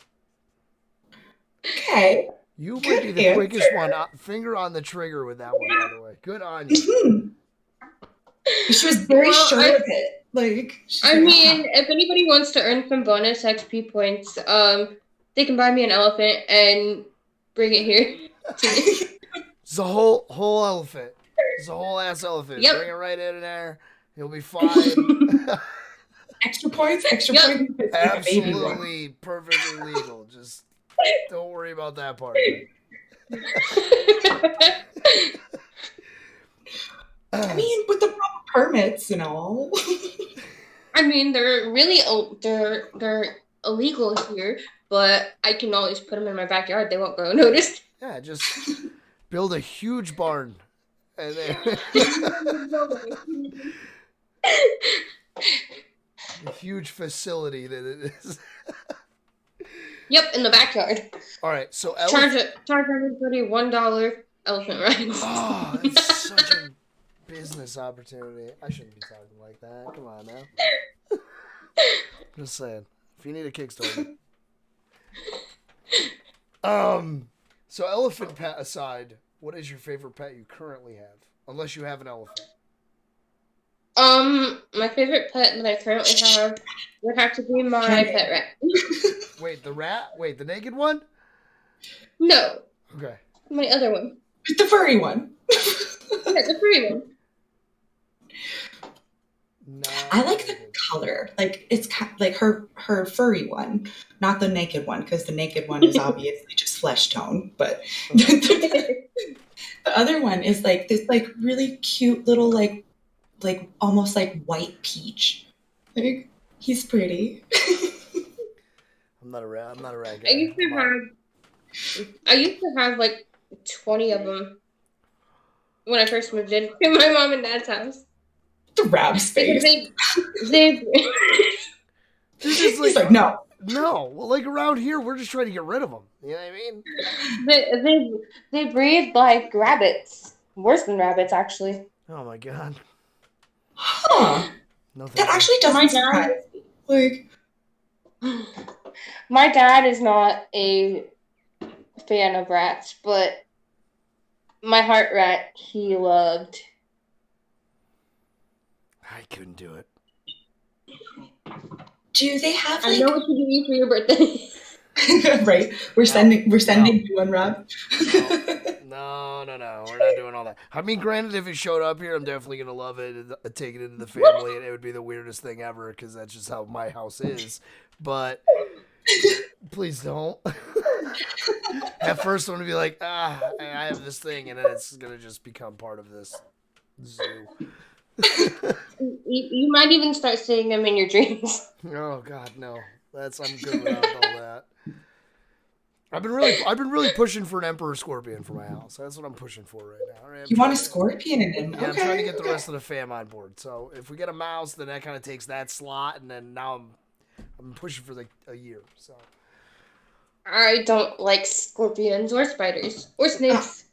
Okay. You might be the quickest one. Finger on the trigger with that one, by the way. Good on you. Mm-hmm. She was very sure of it. Like, if anybody wants to earn some bonus XP points, they can buy me an elephant and bring it here to me. It's a whole elephant. It's a whole ass elephant. Yep. Bring it right in there. You'll be fine. Extra points. Absolutely perfectly legal. Just don't worry about that part. I mean, with the proper permits and all. I mean, they're really they're illegal here, but I can always put them in my backyard. They won't go noticed. Yeah, just Build a huge barn. And then a huge facility that it is. Yep, in the backyard. All right, so Charge everybody $1 elephant rides. Oh, it's such a business opportunity. I shouldn't be talking like that. Come on now. Just saying. If you need a Kickstarter. So elephant pet aside, what is your favorite pet you currently have? Unless you have an elephant. My favorite pet that I currently have would have to be my pet rat. Wait, the rat? Wait, the naked one? No. Okay. My other one. The furry one. Yeah, the furry one. No. I like the color. Like it's like her furry one, not the naked one, because the naked one is obviously just flesh tone. But the other one is like this, like really cute little like almost like white peach. Like he's pretty. I'm not a rat guy. I used to have like 20 of them when I first moved in to my mom and dad's house. The rab space. They He's like, no. Well, like around here, we're just trying to get rid of them. You know what I mean? They breed like rabbits. Worse than rabbits, actually. Oh my god. Huh. No, that actually doesn't surprise me. Like, my dad is not a fan of rats, but my heart rat he loved. I couldn't do it. Do they have I know what you do for your birthday. Right. We're sending you one, Rob. No. We're not doing all that. I mean, granted, if it showed up here, I'm definitely gonna love it and take it into the family, and it would be the weirdest thing ever because that's just how my house is. But please don't. At first, I'm gonna be like, I have this thing, and then it's gonna just become part of this zoo. You might even start seeing them in your dreams. Oh God, no. I'm good without all that. I've been really pushing for an emperor scorpion for my house. That's what I'm pushing for right now. Right? You want a scorpion in him? Yeah, I'm trying to get the rest of the fam on board. So if we get a mouse, then that kind of takes that slot, and then now I'm pushing for like a year. So I don't like scorpions or spiders or snakes.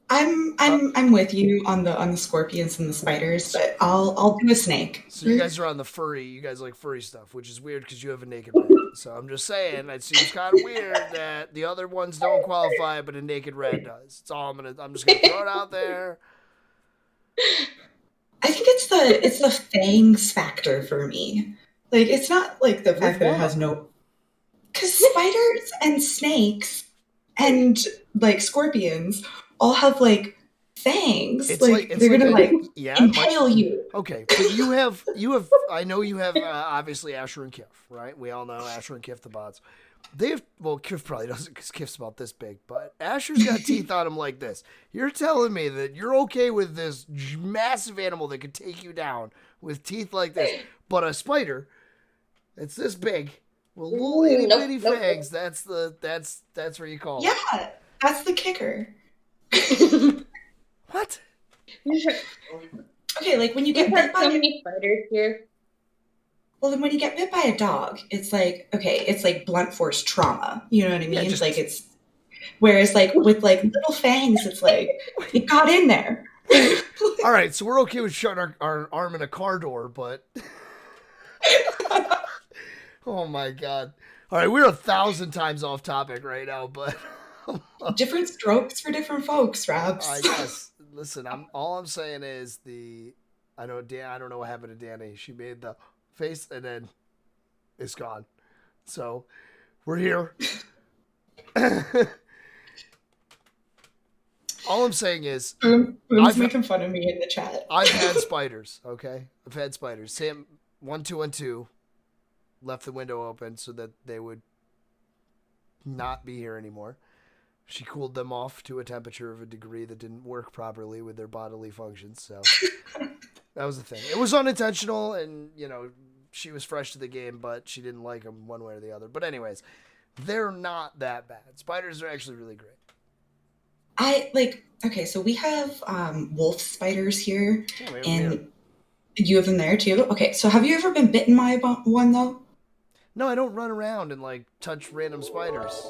I'm with you on the scorpions and the spiders, but I'll do a snake. So you guys are on the furry. You guys like furry stuff, which is weird because you have a naked rat. So I'm just saying, it seems kind of weird that the other ones don't qualify, but a naked rat does. It's all I'm just gonna throw it out there. I think it's the fangs factor for me. Like it's not like the fact that it has no. Because spiders and snakes and like scorpions all have like fangs. It's like they're gonna impale you. Okay, but you have. I know you have obviously Asher and Kif, right? We all know Asher and Kif the bots. Kif probably doesn't because Kif's about this big, but Asher's got teeth on him like this. You're telling me that you're okay with this massive animal that could take you down with teeth like this, but a spider that's this big with little itty bitty fangs. That's where you call it. Yeah, that's the kicker. What? Okay, like when you get bit by so many spiders here. Well, then when you get bit by a dog, it's like it's like blunt force trauma. You know what I mean? Yeah, it's whereas like with like little fangs, it's like it got in there. All right, so we're okay with shutting our arm in a car door, but oh my God! All right, we're 1,000 times off topic right now, but. Different strokes for different folks, Rabs. I guess. Listen, all I'm saying is I don't know what happened to Danny. She made the face and then it's gone. So we're here. All I'm saying is Boom's making fun of me in the chat. I've had spiders, okay? I've had spiders. Sam 1212 left the window open so that they would not be here anymore. She cooled them off to a temperature of a degree that didn't work properly with their bodily functions. So that was the thing. It was unintentional, and, she was fresh to the game, but she didn't like them one way or the other. But anyways, they're not that bad. Spiders are actually really great. Okay, so we have wolf spiders here, Yeah, we have and them you have them there too. Okay, so have you ever been bitten by one though? No, I don't run around and like touch random spiders.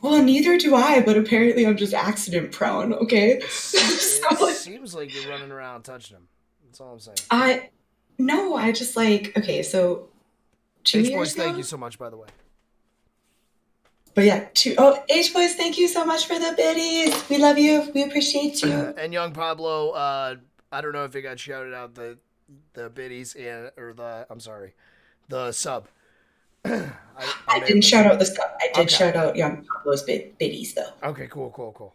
Well, neither do I, but apparently I'm just accident prone. Okay, It so seems like you're running around touching them. That's all I'm saying. I just okay. So 2 years H-Boys, now. thank you so much, by the way. But yeah, H Boys, thank you so much for the biddies. We love you. We appreciate you. And young Pablo, I don't know if it got shouted out the biddies the sub. I didn't shout out the stuff. I did shout out young Pablo's biddies though. Okay, cool.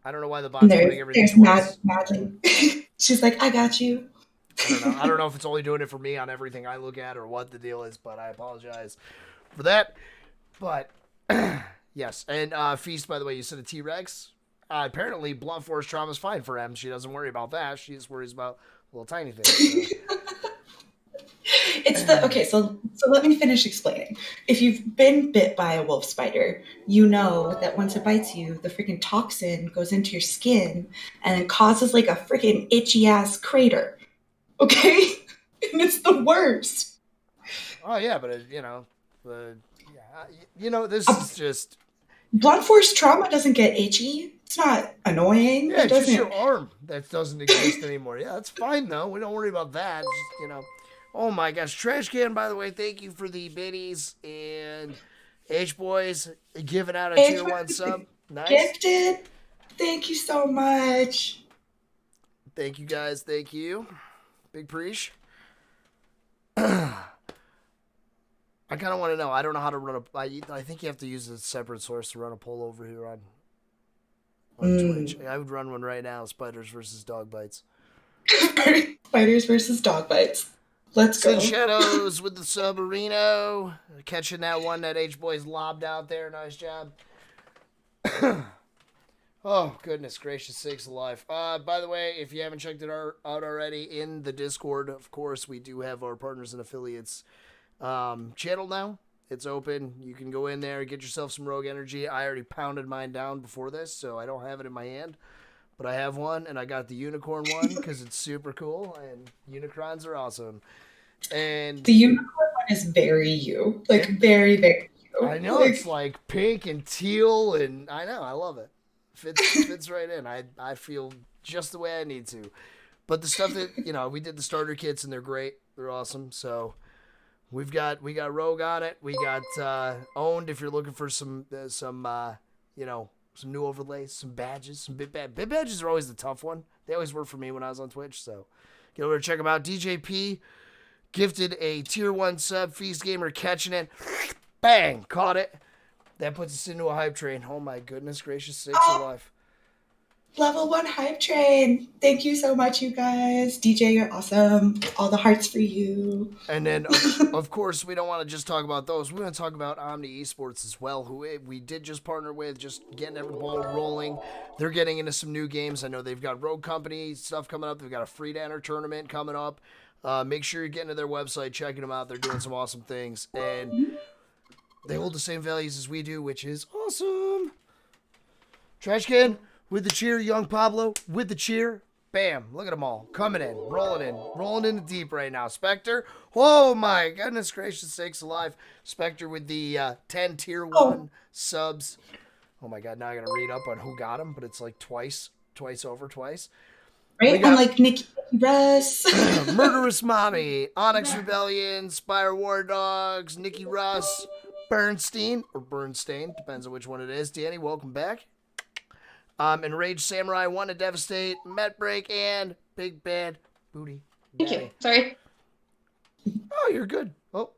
I don't know why the bot's putting everything there's Madly. She's like, I got you. I don't know if it's only doing it for me on everything I look at or what the deal is, but I apologize for that. But yes, and Feast, by the way, you said a T-Rex. Apparently, blunt force trauma is fine for Em. She doesn't worry about that. She just worries about little tiny things. So. It's okay. So let me finish explaining. If you've been bit by a wolf spider, you know that once it bites you, the freaking toxin goes into your skin and it causes like a freaking itchy ass crater. Okay, and it's the worst. Oh yeah, but this is just blunt force trauma doesn't get itchy. It's not annoying. Yeah, it's just your arm that doesn't exist anymore. Yeah, that's fine though. We don't worry about that. Just, Oh my gosh, Trash Can, by the way, thank you for the biddies and H-Boys giving out a tier 1 sub. Nice. Gifted. Thank you so much. Thank you guys. Thank you. Big preach. I kind of want to know. I don't know how to run I think you have to use a separate source to run a poll over here on Twitch. I would run one right now. Spiders versus dog bites. Spiders versus dog bites. Let's go. Sin Shadows with the Submarino. Catching that one that H-Boys lobbed out there. Nice job. Oh, goodness gracious sakes alive. By the way, if you haven't checked it out already, in the Discord, of course, we do have our partners and affiliates channel now. It's open. You can go in there, get yourself some Rogue Energy. I already pounded mine down before this, so I don't have it in my hand. But I have one, and I got the unicorn one because it's super cool, and unicorns are awesome. And the unicorn one is very you. Very, very you. I know, it's like pink and teal, and I know, I love it. Fits right in. I feel just the way I need to. But the stuff that, we did the starter kits, and they're great. They're awesome, so... We got Rogue on it. We got Owned if you're looking for some new overlays, some badges, some bit badges are always the tough one. They always work for me when I was on Twitch, so get over to check them out. DJP gifted a tier 1 sub. Feast Gamer catching it. Bang! Caught it. That puts us into a hype train. Oh my goodness gracious sakes alive. Level 1 hype train. Thank you so much, you guys. DJ, you're awesome. All the hearts for you. And then, of course, we don't want to just talk about those. We want to talk about Omni Esports as well, who we did just partner with, just getting every ball rolling. They're getting into some new games. I know they've got Rogue Company stuff coming up. They've got a free to enter tournament coming up. Make sure you're getting to their website, checking them out. They're doing some awesome things. And they hold the same values as we do, which is awesome. Trash Can. With the cheer, young Pablo, with the cheer, bam, look at them all, coming in the deep right now. Spectre, oh my goodness gracious sakes alive. Spectre with the 10 tier 1 subs. Oh my god, now I gotta read up on who got them, but it's like twice over. Right, I'm like Nikki Russ. Murderous Mommy, Onyx Rebellion, Spire War Dogs, Nikki Russ, Bernstein, depends on which one it is. Danny, welcome back. Enraged Samurai, Want to Devastate, Met Break, and Big Bad Booty. Thank you. Sorry. Oh, you're good. Oh.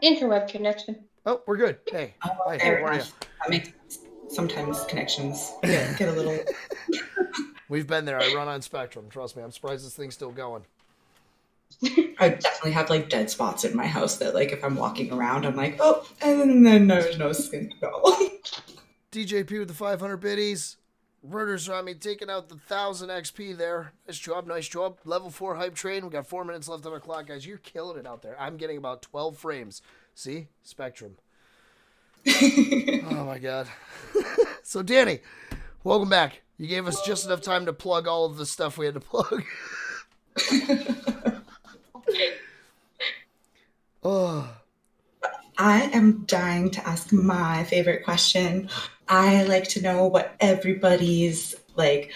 Interweb connection. Oh, we're good. Hey. Hi, how are you? That makes sense. Sometimes connections get a little... We've been there. I run on Spectrum. Trust me. I'm surprised this thing's still going. I definitely have dead spots in my house that if I'm walking around, I'm like, oh, and then there's no signal. DJP with the 500 biddies. Murders on me, taking out the 1,000 XP there. Nice job. Level 4 hype train. We got 4 minutes left on our clock, guys. You're killing it out there. I'm getting about 12 frames. See? Spectrum. Oh my god. So Danny, welcome back. You gave us just enough time to plug all of the stuff we had to plug. Oh. I am dying to ask my favorite question. I like to know what everybody's like,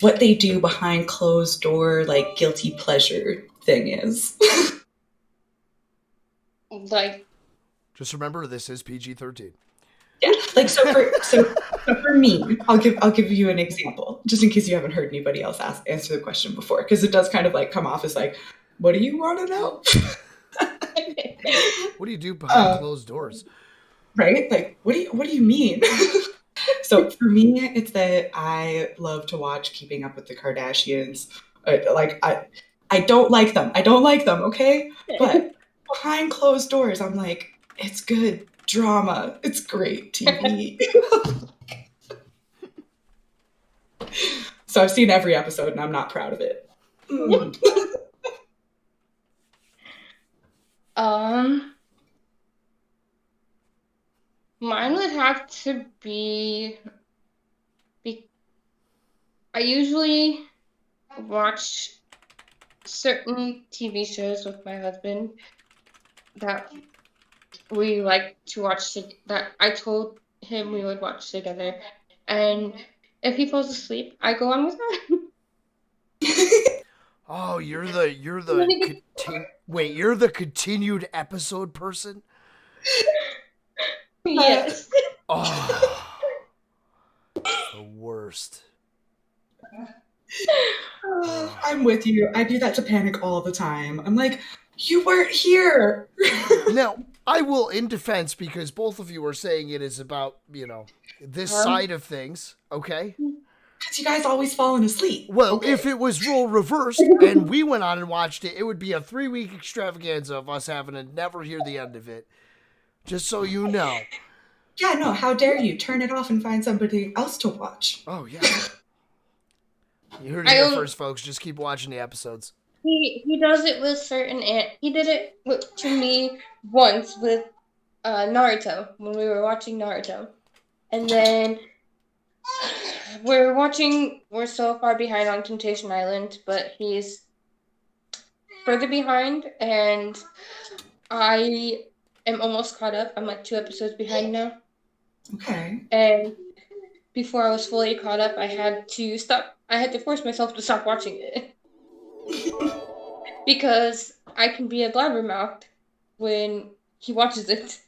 what they do behind closed door, like guilty pleasure thing is. Like, Just remember, this is PG-13. Yeah, like so for me, I'll give you an example, just in case you haven't heard anybody else answer the question before, because it does kind of like come off as like, what do you want to know? What do you do behind closed doors? Right? Like, what do you mean? So for me, it's that I love to watch Keeping Up with the Kardashians. I don't like them. I don't like them, okay? But behind closed doors, I'm like, it's good drama. It's great TV. So I've seen every episode and I'm not proud of it. Mine would have to be I usually watch certain TV shows with my husband that we like to watch that I told him we would watch together, and if he falls asleep, I go on with that. Oh, you're the continued episode person? Yes. Oh, the worst. I'm with you. I do that to Panic all the time. I'm like, you weren't here. Now, I will, in defense, because both of you are saying it is about, this side of things, okay? Because you guys always falling asleep. Well, okay. If it was role reversed and we went on and watched it, it would be a 3-week extravaganza of us having to never hear the end of it. Just so you know. Yeah, no, how dare you? Turn it off and find somebody else to watch. Oh, yeah. You heard it here first, folks. Just keep watching the episodes. He does it with certain he did it to me once with Naruto, when we were watching Naruto. And then we're so far behind on Temptation Island, but he's further behind, and I am almost caught up. I'm like 2 episodes behind now. Okay. And before I was fully caught up, I had to force myself to stop watching it. Because I can be a blabbermouth when he watches it.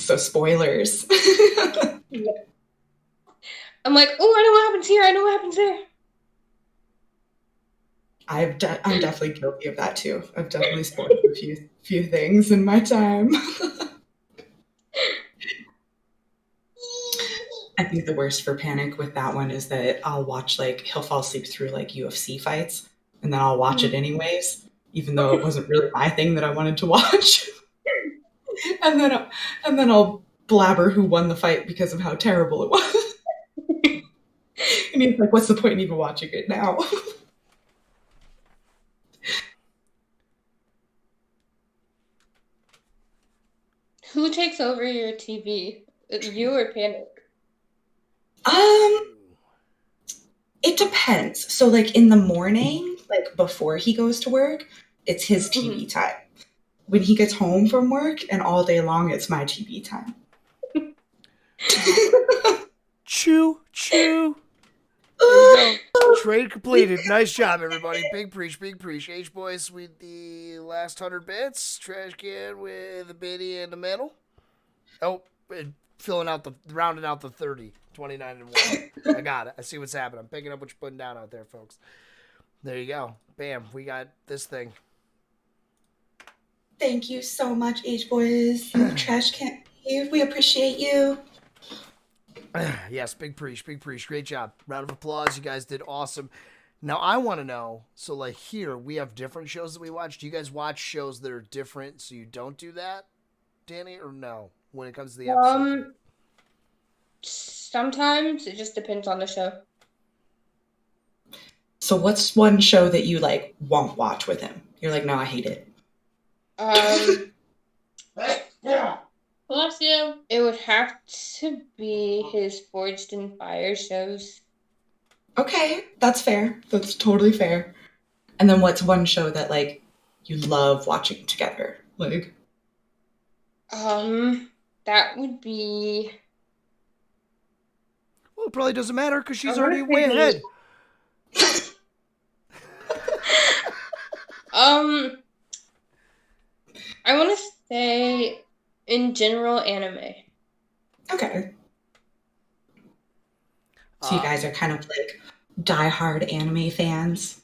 So spoilers. Yeah. I'm like, oh, I know what happens here. I know what happens there. I'm definitely guilty of that too. I've definitely spoiled a few things in my time. I think the worst for Panic with that one is that I'll watch, like, he'll fall asleep through like UFC fights, and then I'll watch it anyways, even though it wasn't really my thing that I wanted to watch. and then I'll blabber who won the fight because of how terrible it was. And he's like, what's the point in even watching it now? Who takes over your TV? You or Panic? It depends. So, like, in the morning, like before he goes to work, it's his TV time. When he gets home from work and all day long, it's my TV time. Choo, choo. There you go. Trade completed. Nice job, everybody. Big preach, big preach. H-Boys with the last 100 bits. Trash can with a biddy in the middle. Oh, rounding out the 30. 29 and 1. I got it. I see what's happening. I'm picking up what you're putting down out there, folks. There you go. Bam. We got this thing. Thank you so much, H-Boys. Trash can. We appreciate you. Yes, big preach, big preach. Great job. Round of applause. You guys did awesome. Now, I want to know, so like here, we have different shows that we watch. Do you guys watch shows that are different so you don't do that, Danny, or no, when it comes to the episode? Sometimes. It just depends on the show. So what's one show that you, like, won't watch with him? You're like, no, I hate it. It would have to be his Forged in Fire shows. Okay, that's fair. That's totally fair. And then what's one show that like you love watching together? Like, That would be. Well, it probably doesn't matter because she's I'm gonna already way say- ahead. I want to say in general anime. okay. So you guys are kind of like diehard anime fans.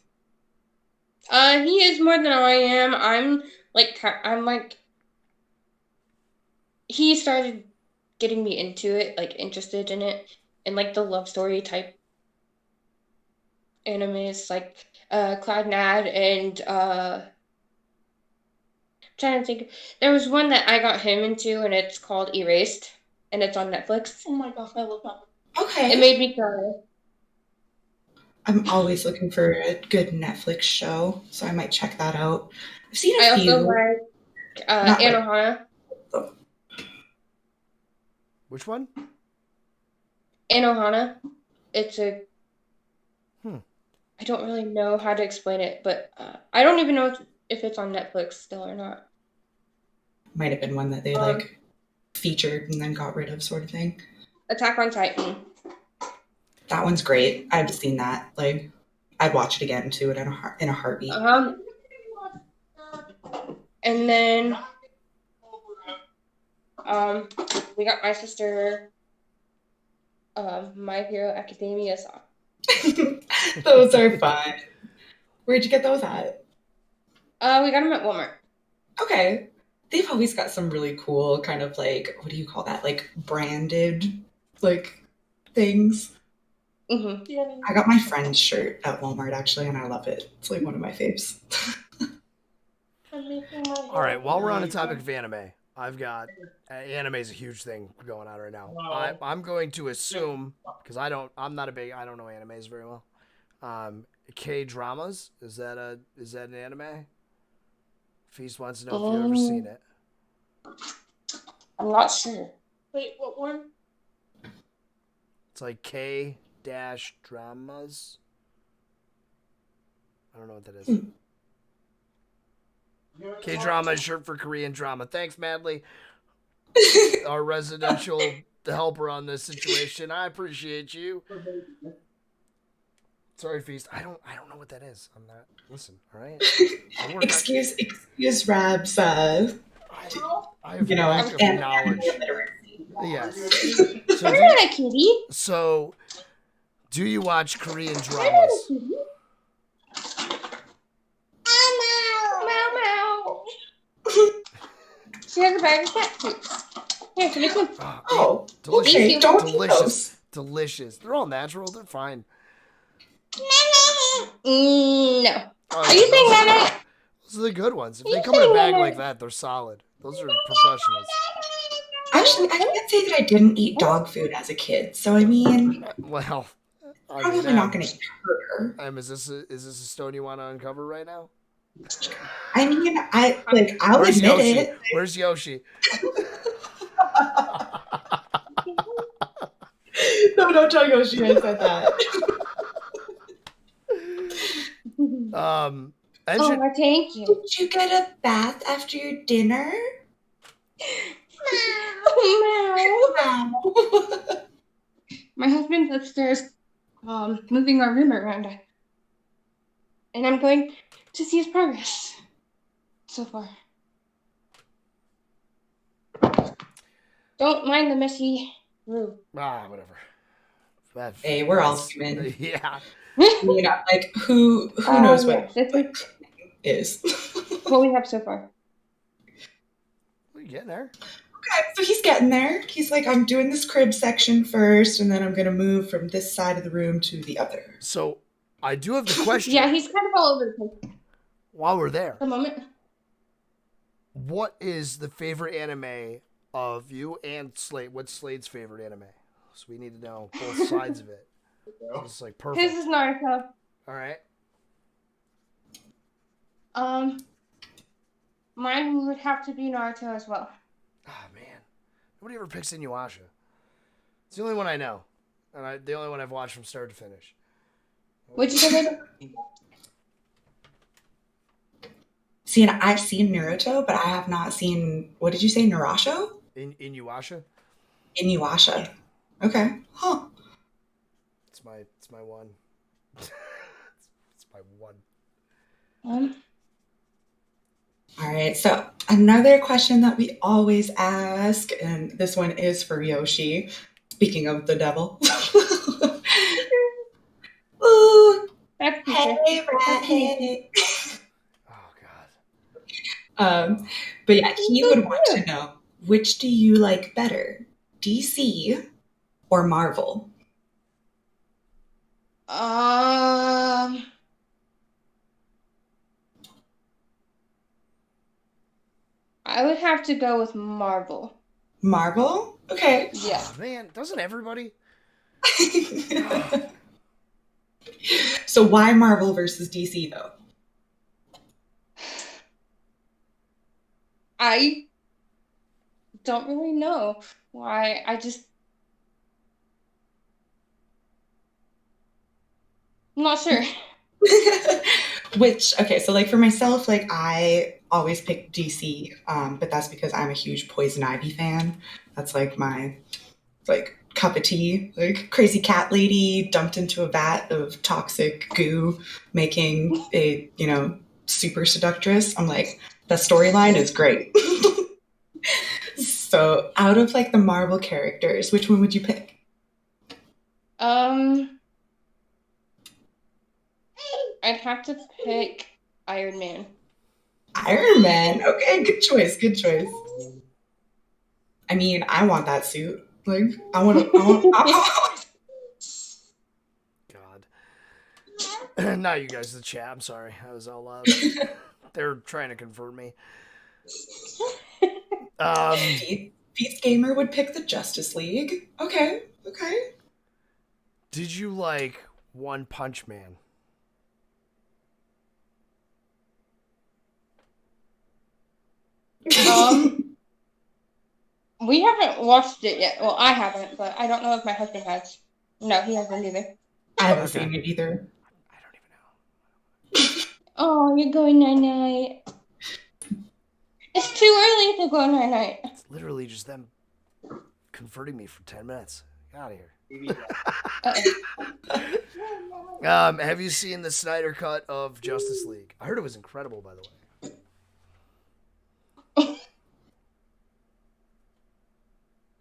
He is more than I am. I'm like he started getting me into it, like interested in it, and like the love story type animes, like Cloud Nad and I'm trying to think. There was one that I got him into, and it's called Erased, and it's on Netflix. Oh my gosh, I love that. Okay. It made me cry. I'm always looking for a good Netflix show, so I might check that out. I've seen a I few. also like Not like- Anohana. Which one? Anohana. It's a. Hmm. I don't really know how to explain it, but I don't even know if it's on Netflix still or not. Might have been one that they like featured and then got rid of, sort of thing. Attack on Titan. That one's great. I've seen that. Like, I'd watch it again too in a heartbeat. And then we got my sister My Hero Academia song. Those are fun. Where'd you get those at? We got them at Walmart. Okay. They've always got some really cool kind of like, what do you call that? Like branded like things. Mm-hmm. I got my friend's shirt at Walmart actually, and I love it. It's like one of my faves. All right, while we're on the topic of anime, I've got anime is a huge thing going on right now. I'm going to assume because I don't know animes very well. K dramas is that an anime? Feast wants to know if you've ever seen it. I'm not sure. Wait, what one? It's like K dramas. I don't know what that is. K drama is short for Korean drama. Thanks, Madly. Our residential helper on this situation. I appreciate you. Sorry, Feast. I don't know what that is. I'm not. Listen, all right. Excuse Rab's I have you know, lack of and knowledge. Yes. Come here, kitty. So, do you watch Korean dramas? Meow. She has a bag of cat treats. Here, can you come? Oh, delicious. okay. Don't eat Delicious. those. Delicious. They're all natural. They're fine. No. Oh, Are you saying that? Those are the good ones. If they come in a bag like that, they're solid. Those are professionals. Actually, I can't say that I didn't eat dog food as a kid. So I mean, Well, probably not going to eat her. Is this a stone you want to uncover right now? I mean, I'll Where's admit Yoshi? it. Where's Yoshi? No, don't tell Yoshi I said that. Thank you. Did you get a bath after your dinner? Meow. My husband's upstairs, moving our room around, and I'm going to see his progress so far. Don't mind the messy room. Whatever. Hey, we're all human. Yeah. You know, like who knows what is. What we have so far. We're getting there. Okay, so he's getting there. He's like, I'm doing this crib section first, and then I'm going to move from this side of the room to the other. So, I do have the question. Yeah, he's kind of all over the place. While we're there. A moment. What is the favorite anime of you and Slade? What's Slade's favorite anime? So we need to know both sides of it. So it's like perfect. His is Naruto. All right. Mine would have to be Naruto as well. Oh man, Nobody ever picks Inuyasha. It's the only one I know, and the only one I've watched from start to finish. What'd you say, baby? See, and I've seen Naruto, but I have not seen, what did you say, Naruto? Inuyasha? Inuyasha. Okay. Huh. It's my one. It's my one. All right, so another question that we always ask, and this one is for Yoshi. Speaking of the devil. Ooh, That's hey, rat, hey. Oh, God. But yeah, he would want to know, which do you like better, DC or Marvel? I would have to go with Marvel. Marvel? Okay. Yeah. Oh, man, doesn't everybody? So why Marvel versus DC though? I don't really know why. I'm not sure. Which, okay, so like for myself, like I always pick DC, but that's because I'm a huge Poison Ivy fan. That's like my cup of tea. Like crazy cat lady dumped into a vat of toxic goo, making a, super seductress. I'm like, the storyline is great. So out of like the Marvel characters, which one would you pick? I'd have to pick Iron Man. Iron Man. Okay, good choice. Good choice. I mean, I want that suit. Like, I want. God. Not you guys, the chat. I'm sorry. I was all loud. They're trying to convert me. Pete's Gamer would pick the Justice League. Okay. Did you like One Punch Man? We haven't watched it yet. Well, I haven't, but I don't know if my husband has. No, he hasn't either. I haven't seen it either. I don't even know. Oh, you're going night-night. It's too early to go night-night. It's literally just them converting me for 10 minutes. Get out of here. Have you seen the Snyder cut of Justice League? I heard it was incredible, by the way.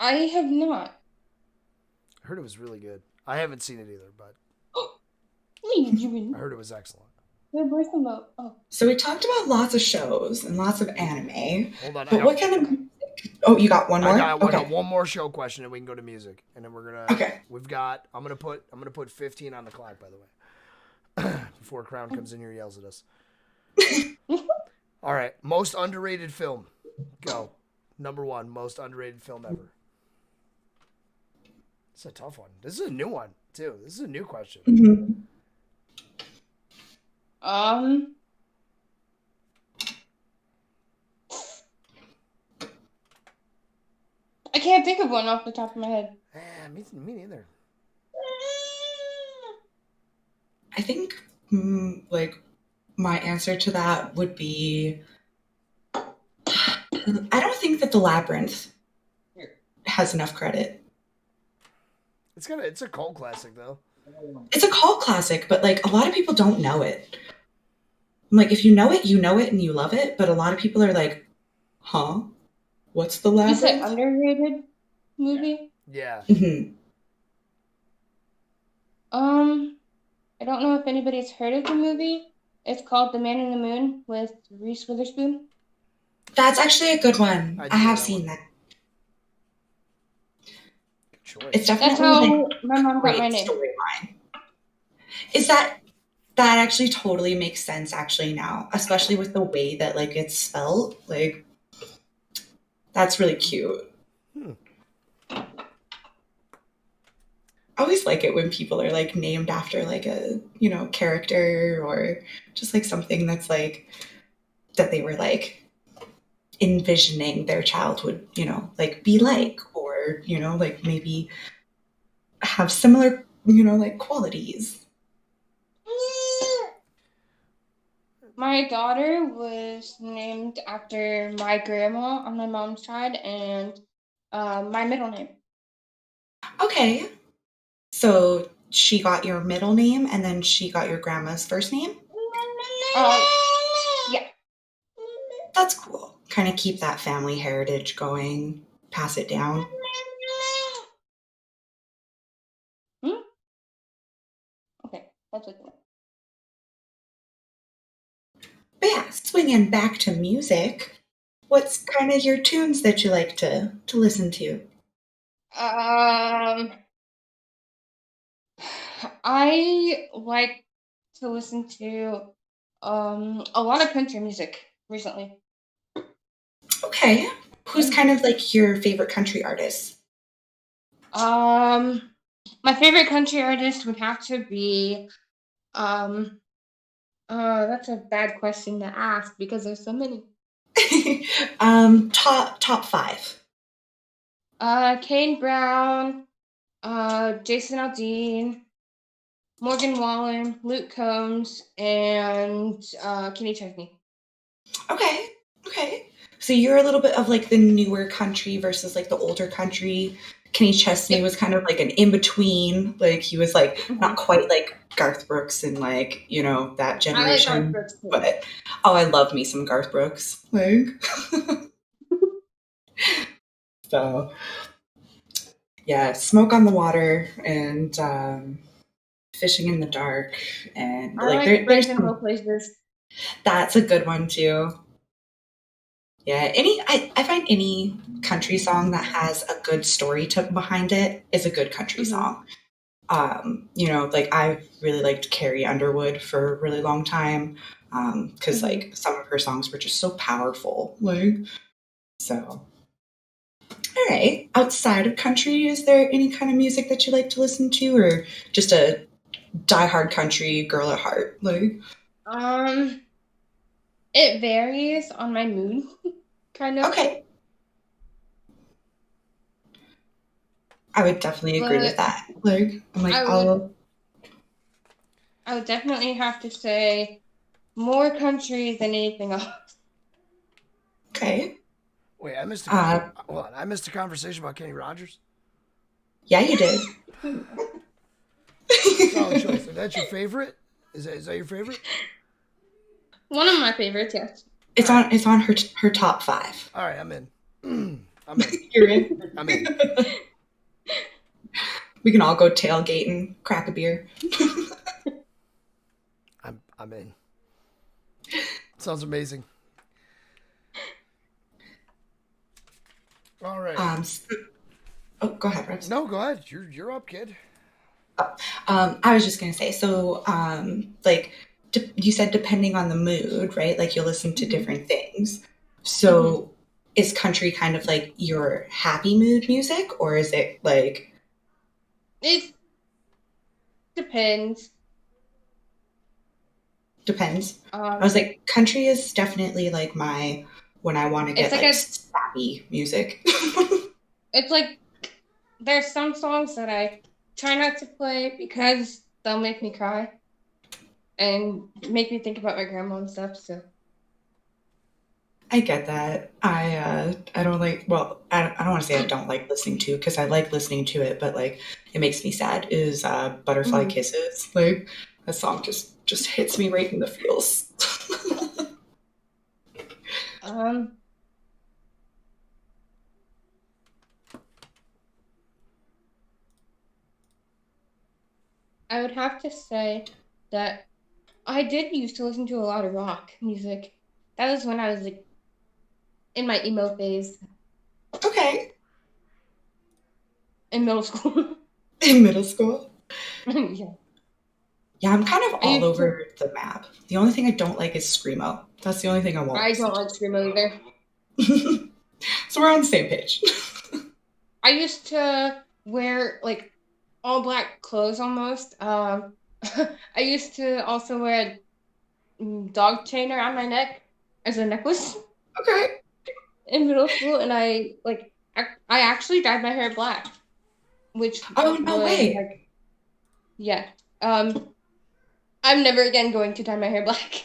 I have not. I heard it was really good. I haven't seen it either, but I heard it was excellent. So we talked about lots of shows and lots of anime. Hold on. But what kind of... Oh, you got one more? I got one more show question, and we can go to music, and then we're gonna. Okay. I'm gonna put 15 on the clock, by the way, before Crown comes in here and yells at us. All right, most underrated film. Go. Number one, most underrated film ever. It's a tough one. This is a new one too. This is a new question. Mm-hmm. I can't think of one off the top of my head. Me neither. I think, my answer to that would be, I don't think that The Labyrinth has enough credit. It's a cult classic though. It's a cult classic, but like a lot of people don't know it. Like if you know it and you love it, but a lot of people are like, huh? What's The Labyrinth? You said underrated movie? Yeah. Mm-hmm. I don't know if anybody's heard of the movie. It's called The Man in the Moon with Reese Witherspoon. That's actually a good one. I have seen that. Good choice. It's definitely That's how my mom got my name. Storyline. Is that actually totally makes sense actually now, especially with the way that like it's spelled. Like that's really cute. I always like it when people are like named after like a, character or just like something that's like that they were like envisioning their child would, like be like, or, like maybe have similar, like qualities? My daughter was named after my grandma on my mom's side and my middle name. Okay. So she got your middle name and then she got your grandma's first name? Yeah. That's cool. Kind of keep that family heritage going, pass it down. Okay, that's okay. But yeah, swinging back to music, what's kind of your tunes that you like to listen to? I like to listen to a lot of country music recently. Okay. Who's kind of like your favorite country artist? My favorite country artist would have to be that's a bad question to ask because there's so many. Top 5. Kane Brown, Jason Aldean, Morgan Wallen, Luke Combs, and Kenny Chesney. Okay. So you're a little bit of like the newer country versus like the older country. Kenny Chesney was kind of like an in-between. Like he was like not quite like Garth Brooks and like, that generation. I like Garth Brooks too. But I love me some Garth Brooks. Like so yeah, Smoke on the Water and Fishing in the Dark and I like Friends in Low Places. That's a good one too. Yeah, I find any country song that has a good story behind it is a good country song. Like I really liked Carrie Underwood for a really long time because like some of her songs were just so powerful. Like, so, all right. Outside of country, is there any kind of music that you like to listen to, or just a diehard country girl at heart? Like, it varies on my mood, kind of. Okay. I would definitely agree with that. Like, I'm like, I would definitely have to say more country than anything else. Okay. Wait, I missed I missed a conversation about Kenny Rogers. Yeah, you did. Solid choice. Is that your favorite? Is that your favorite? One of my favorites, yes. It's on her top 5. All right, I'm in. I'm in. You're in? I'm in. We can all go tailgate and crack a beer. I'm in. Sounds amazing. All right. Go ahead, Rex. No, go ahead. You're up, kid. I was just gonna say, so like you said, depending on the mood, right? Like you'll listen to different things. So is country kind of like your happy mood music, or is it like? It depends. Depends. I was like, country is definitely like when I want to get like sappy music. It's like there's some songs that I try not to play because they'll make me cry and make me think about my grandma and stuff. So I get that. I don't like. Well, I don't want to say I don't like listening to because I like listening to it, but like it makes me sad. Is Butterfly Kisses? Like that song just hits me right in the feels. I would have to say that I did used to listen to a lot of rock music. That was when I was like in my emo phase. Okay. In middle school. In middle school? Yeah. Yeah, I'm kind of all over the map. The only thing I don't like is Screamo. That's the only thing I won't. I don't like Screamo either. So we're on the same page. I used to wear like all black clothes almost. I used to also wear a dog chain around my neck as a necklace. Okay. in middle school, and I actually dyed my hair black, which Oh, no was way. like, yeah. I'm never again going to dye my hair black.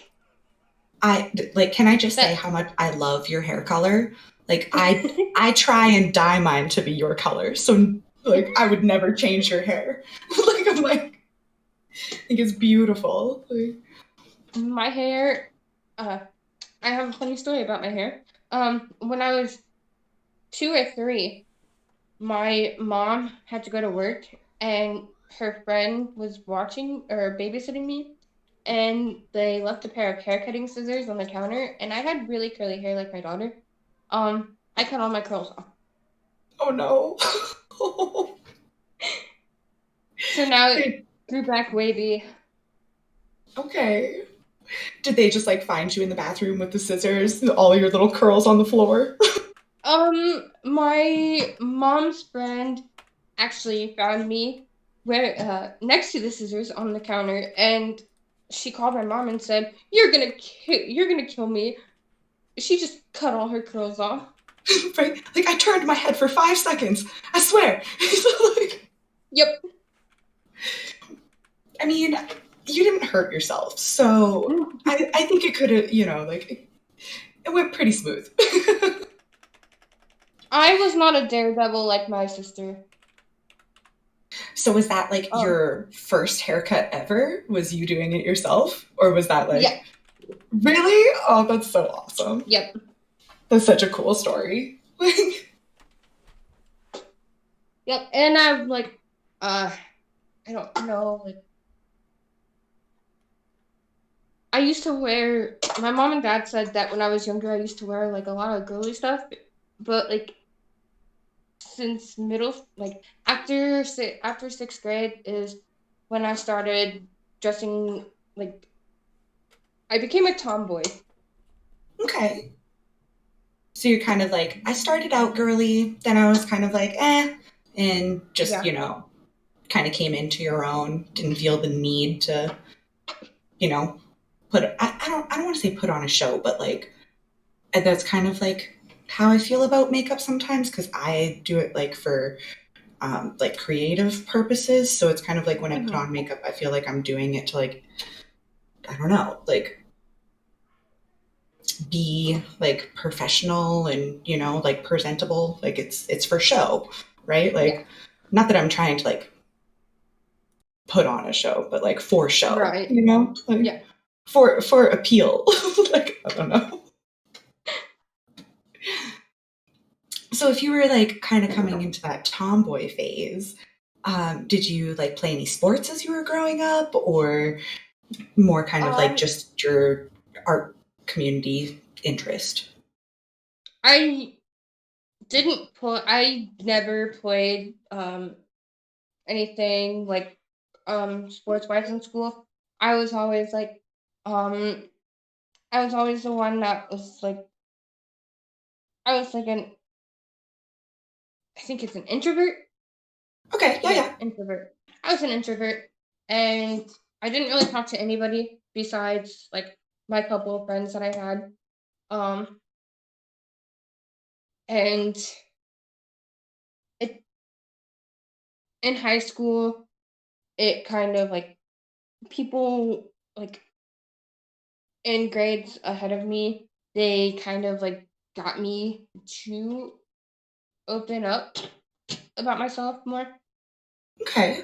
Can I just say That how much I love your hair color? Like, I try and dye mine to be your color. So, like, I would never change your hair. Like, I'm like, I think it's beautiful. Like, my hair, I have a funny story about my hair. When I was 2 or 3, my mom had to go to work, and her friend was watching or babysitting me, and they left a pair of hair cutting scissors on the counter, and I had really curly hair like my daughter. I cut all my curls off. oh no. So now it grew back wavy. Okay. Did they just like find you in the bathroom with the scissors, all your little curls on the floor? My mom's friend actually found me where next to the scissors on the counter, and she called my mom and said, you're gonna kill me." She just cut all her curls off. Right? Like, I turned my head for 5 seconds. I swear. Like, Yep. I mean, you didn't hurt yourself, so I think it could have, like, it went pretty smooth. I was not a daredevil like my sister. So was that like your first haircut ever? Was you doing it yourself? Or was that like, Yeah. Really? Oh, that's so awesome. Yep. That's such a cool story. Yep. And I'm like, I don't know, like, I used to wear, my mom and dad said that when I was younger, I used to wear like a lot of girly stuff, but like since after 6th grade is when I started dressing like, I became a tomboy. Okay. So you're kind of like, I started out girly, then I was kind of like, and just, kind of came into your own, didn't feel the need to, I don't want to say put on a show, but like, that's kind of like how I feel about makeup sometimes, because I do it like for like creative purposes. So it's kind of like when I put on makeup, I feel like I'm doing it to like, I don't know, like be like professional and, like presentable. Like it's for show, right? Like, not that I'm trying to like put on a show, but like for show, Right. like for appeal. Like, I don't know. So if you were like kind of coming into that tomboy phase, did you like play any sports as you were growing up, or more kind of like just your art community interest? I never played anything like sports wise in school. I was always like I was always the one that was like, I was like I think it's an introvert. Okay, yeah. Introvert. I was an introvert, and I didn't really talk to anybody besides like my couple of friends that I had. And it in high school, it kind of like people like in grades ahead of me, they kind of like got me to open up about myself more. Okay.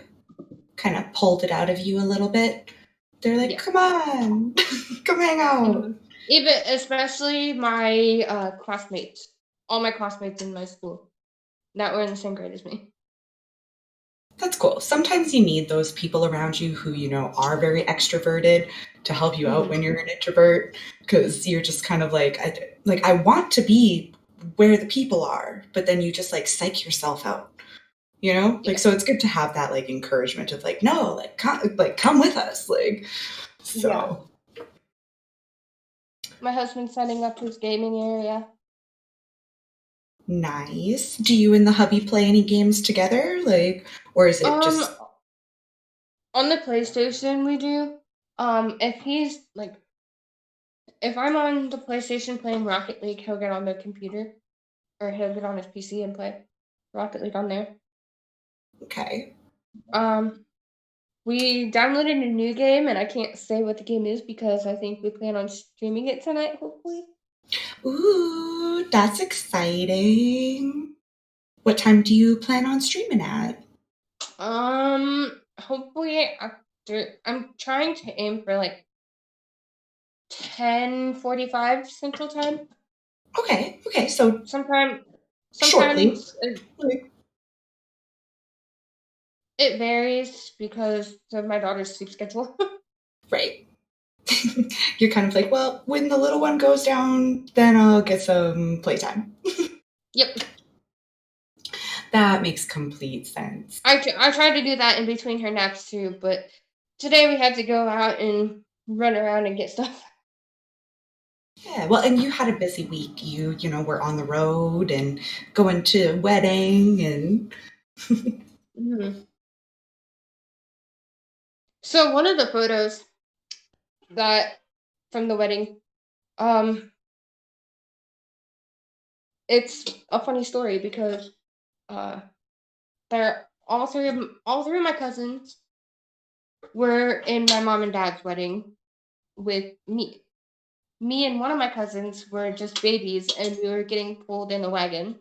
Kind of pulled it out of you a little bit. They're like, come on, come hang out. Even especially my classmates, all my classmates in my school that were in the same grade as me. That's cool. Sometimes you need those people around you who, are very extroverted to help you out when you're an introvert, because you're just kind of like, I want to be where the people are, but then you just like psych yourself out. Like, so it's good to have that like encouragement of like, no, like come with us, like, so. Yeah. My husband's setting up his gaming area. Nice. Do you and the hubby play any games together, like, or is it just on the PlayStation? We do. If I'm on the PlayStation playing Rocket League, he'll get on the computer or he'll get on his PC and play Rocket League on there. Okay. We downloaded a new game, and I can't say what the game is because I think we plan on streaming it tonight, hopefully. Ooh, that's exciting. What time do you plan on streaming at? Hopefully after. I'm trying to aim for like 10:45 Central Time. Okay, so Sometimes shortly. It varies because of my daughter's sleep schedule. Right. You're kind of like, well, when the little one goes down, then I'll get some playtime. Yep. That makes complete sense. I tried to do that in between her naps too, but today we had to go out and run around and get stuff. Yeah, well, and you had a busy week. You were on the road and going to a wedding and... Mm-hmm. So one of the photos that from the wedding, it's a funny story because they're all three of my cousins were in my mom and dad's wedding with me. Me and one of my cousins were just babies, and we were getting pulled in a wagon.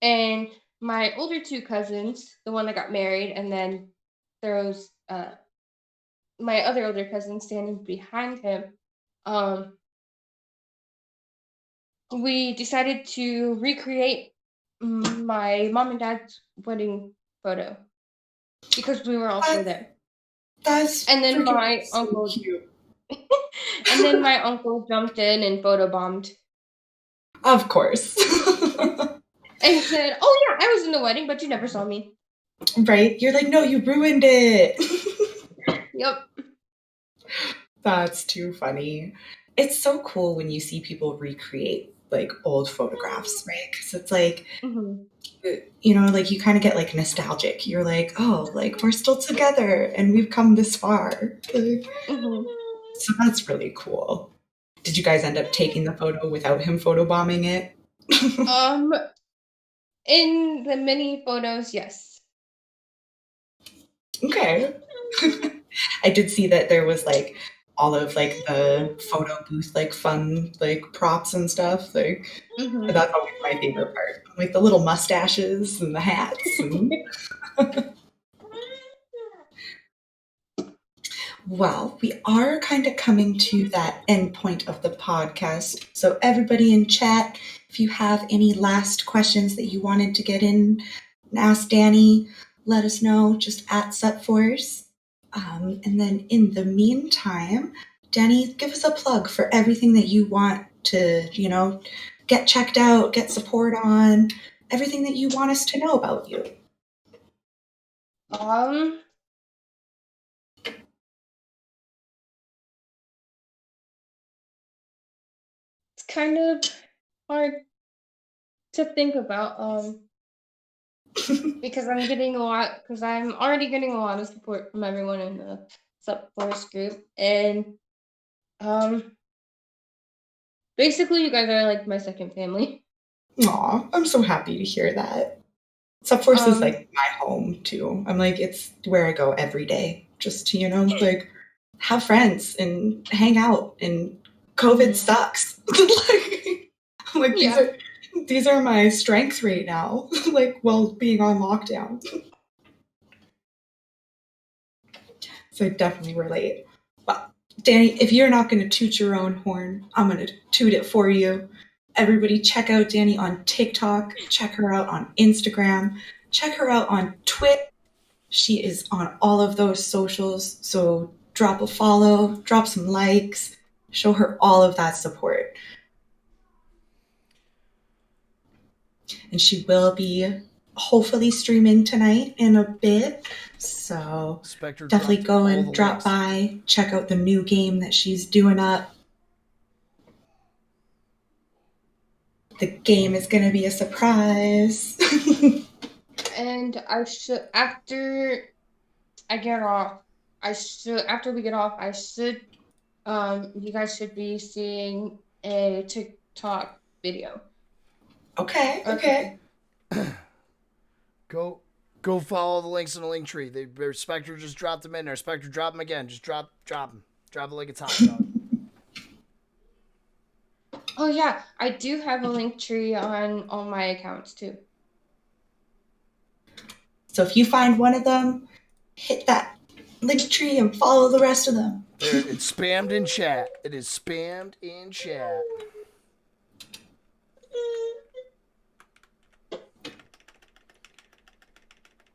And my older two cousins, the one that got married, and then there was my other older cousin standing behind him. We decided to recreate my mom and dad's wedding photo because we were also there. That's and then my so uncle cute. and then my uncle jumped in and photobombed. Of course. And he said, "Oh yeah, I was in the wedding, but you never saw me." Right? You're like, no, you ruined it. Yep. That's too funny. It's so cool when you see people recreate like old photographs, right? Because it's like, like you kind of get like nostalgic. You're like, oh, like we're still together and we've come this far. Like, so that's really cool. Did you guys end up taking the photo without him photobombing it? In the many photos, yes. Okay. I did see that there was like all of like the photo booth like fun like props and stuff. Like that's always my favorite part. Like the little mustaches and the hats. And... Well, we are kind of coming to that end point of the podcast. So everybody in chat, if you have any last questions that you wanted to get in and ask Dani, let us know just at SupForce. And then in the meantime, Dani, give us a plug for everything that you want to, get checked out, get support on, everything that you want us to know about you. It's kind of hard to think about because I'm already getting a lot of support from everyone in the SupForce group, and basically you guys are like my second family. Aw, I'm so happy to hear that. SupForce is like my home too. I'm like, it's where I go every day just to, like have friends and hang out, and COVID sucks. I'm like, these are my strengths right now, like while being on lockdown. So I definitely relate. Well, Dani, if you're not going to toot your own horn, I'm going to toot it for you. Everybody check out Dani on TikTok. Check her out on Instagram. Check her out on Twitch. She is on all of those socials. So drop a follow, drop some likes, show her all of that support. And she will be hopefully streaming tonight in a bit. So Spectre definitely go and drop links. by, check out the new game that she's doing up. The game is going to be a surprise. And after we get off, you guys should be seeing a TikTok video. Okay. Go follow the links in the link tree. Spectre just dropped them in there. Spectre, drop them again. Just drop them. Drop it like it's hot dog. Oh yeah, I do have a link tree on all my accounts too. So if you find one of them, hit that link tree and follow the rest of them. There, it's spammed in chat. It is spammed in chat.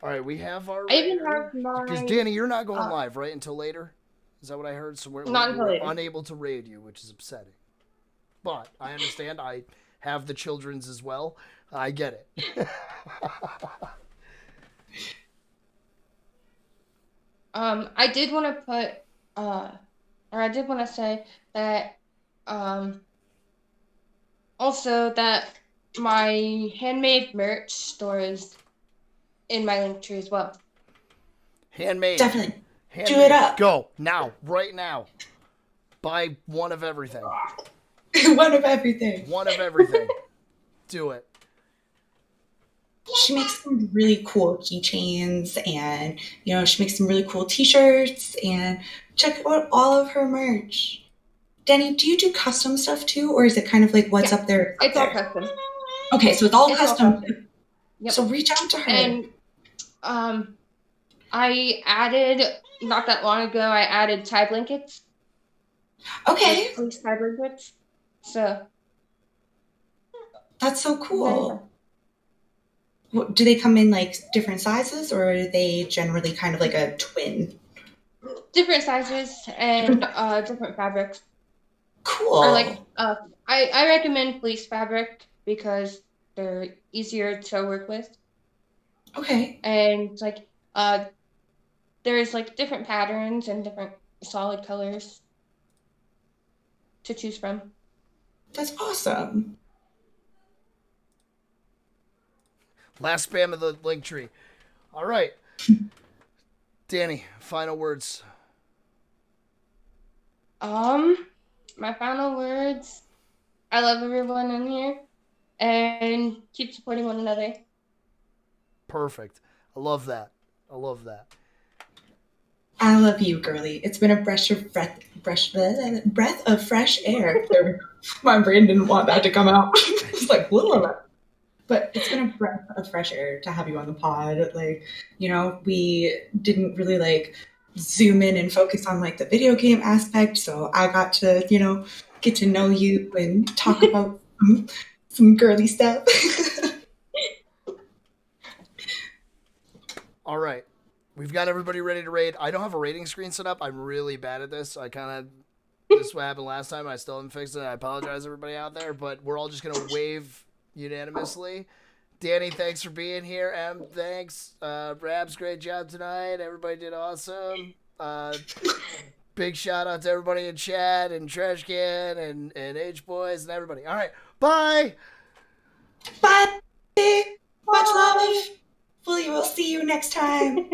All right, we have our. I even have my. Because Danny, you're not going live, right? Until later. Is that what I heard? So we're unable to raid you, which is upsetting. But I understand. I have the children's as well. I get it. I did want to put, or I did want to say that, also that my handmade merch store is in my link tree as well. Handmade. Definitely. Handmade. Do it up. Go now, right now. Buy one of everything. One of everything. One of everything. Do it. She makes some really cool keychains, and she makes some really cool t-shirts, and check out all of her merch. Danny, do you do custom stuff too, or is it kind of like what's up there? It's all custom. Okay, so it's all custom. Yep. So reach out to her. And I added, not that long ago, I added tie blankets. Okay. Police tie blankets. So. That's so cool. Do they come in like different sizes, or are they generally kind of like a twin? Different sizes and different fabrics. Cool. Or like, I recommend fleece fabric because they're easier to work with. Okay. And like, there's like different patterns and different solid colors to choose from. That's awesome. Last spam of the link tree. All right. Danny, final words. My final words. I love everyone in here and keep supporting one another. Perfect. I love that. I love you, girly. It's been a breath of fresh air. My brain didn't want that to come out. It's like, blah. But it's been a breath of fresh air to have you on the pod. Like, we didn't really like zoom in and focus on like the video game aspect. So I got to, get to know you and talk about some girly stuff. All right. We've got everybody ready to raid. I don't have a rating screen set up. I'm really bad at this. This is what happened last time. I still haven't fixed it. I apologize, everybody out there. But we're all just going to wave unanimously. Danny, thanks for being here. Em, thanks. Rabs, great job tonight. Everybody did awesome. Big shout out to everybody in chat and Trash Can and H Boys and everybody. All right. Bye. Bye. Much love. We will see you next time.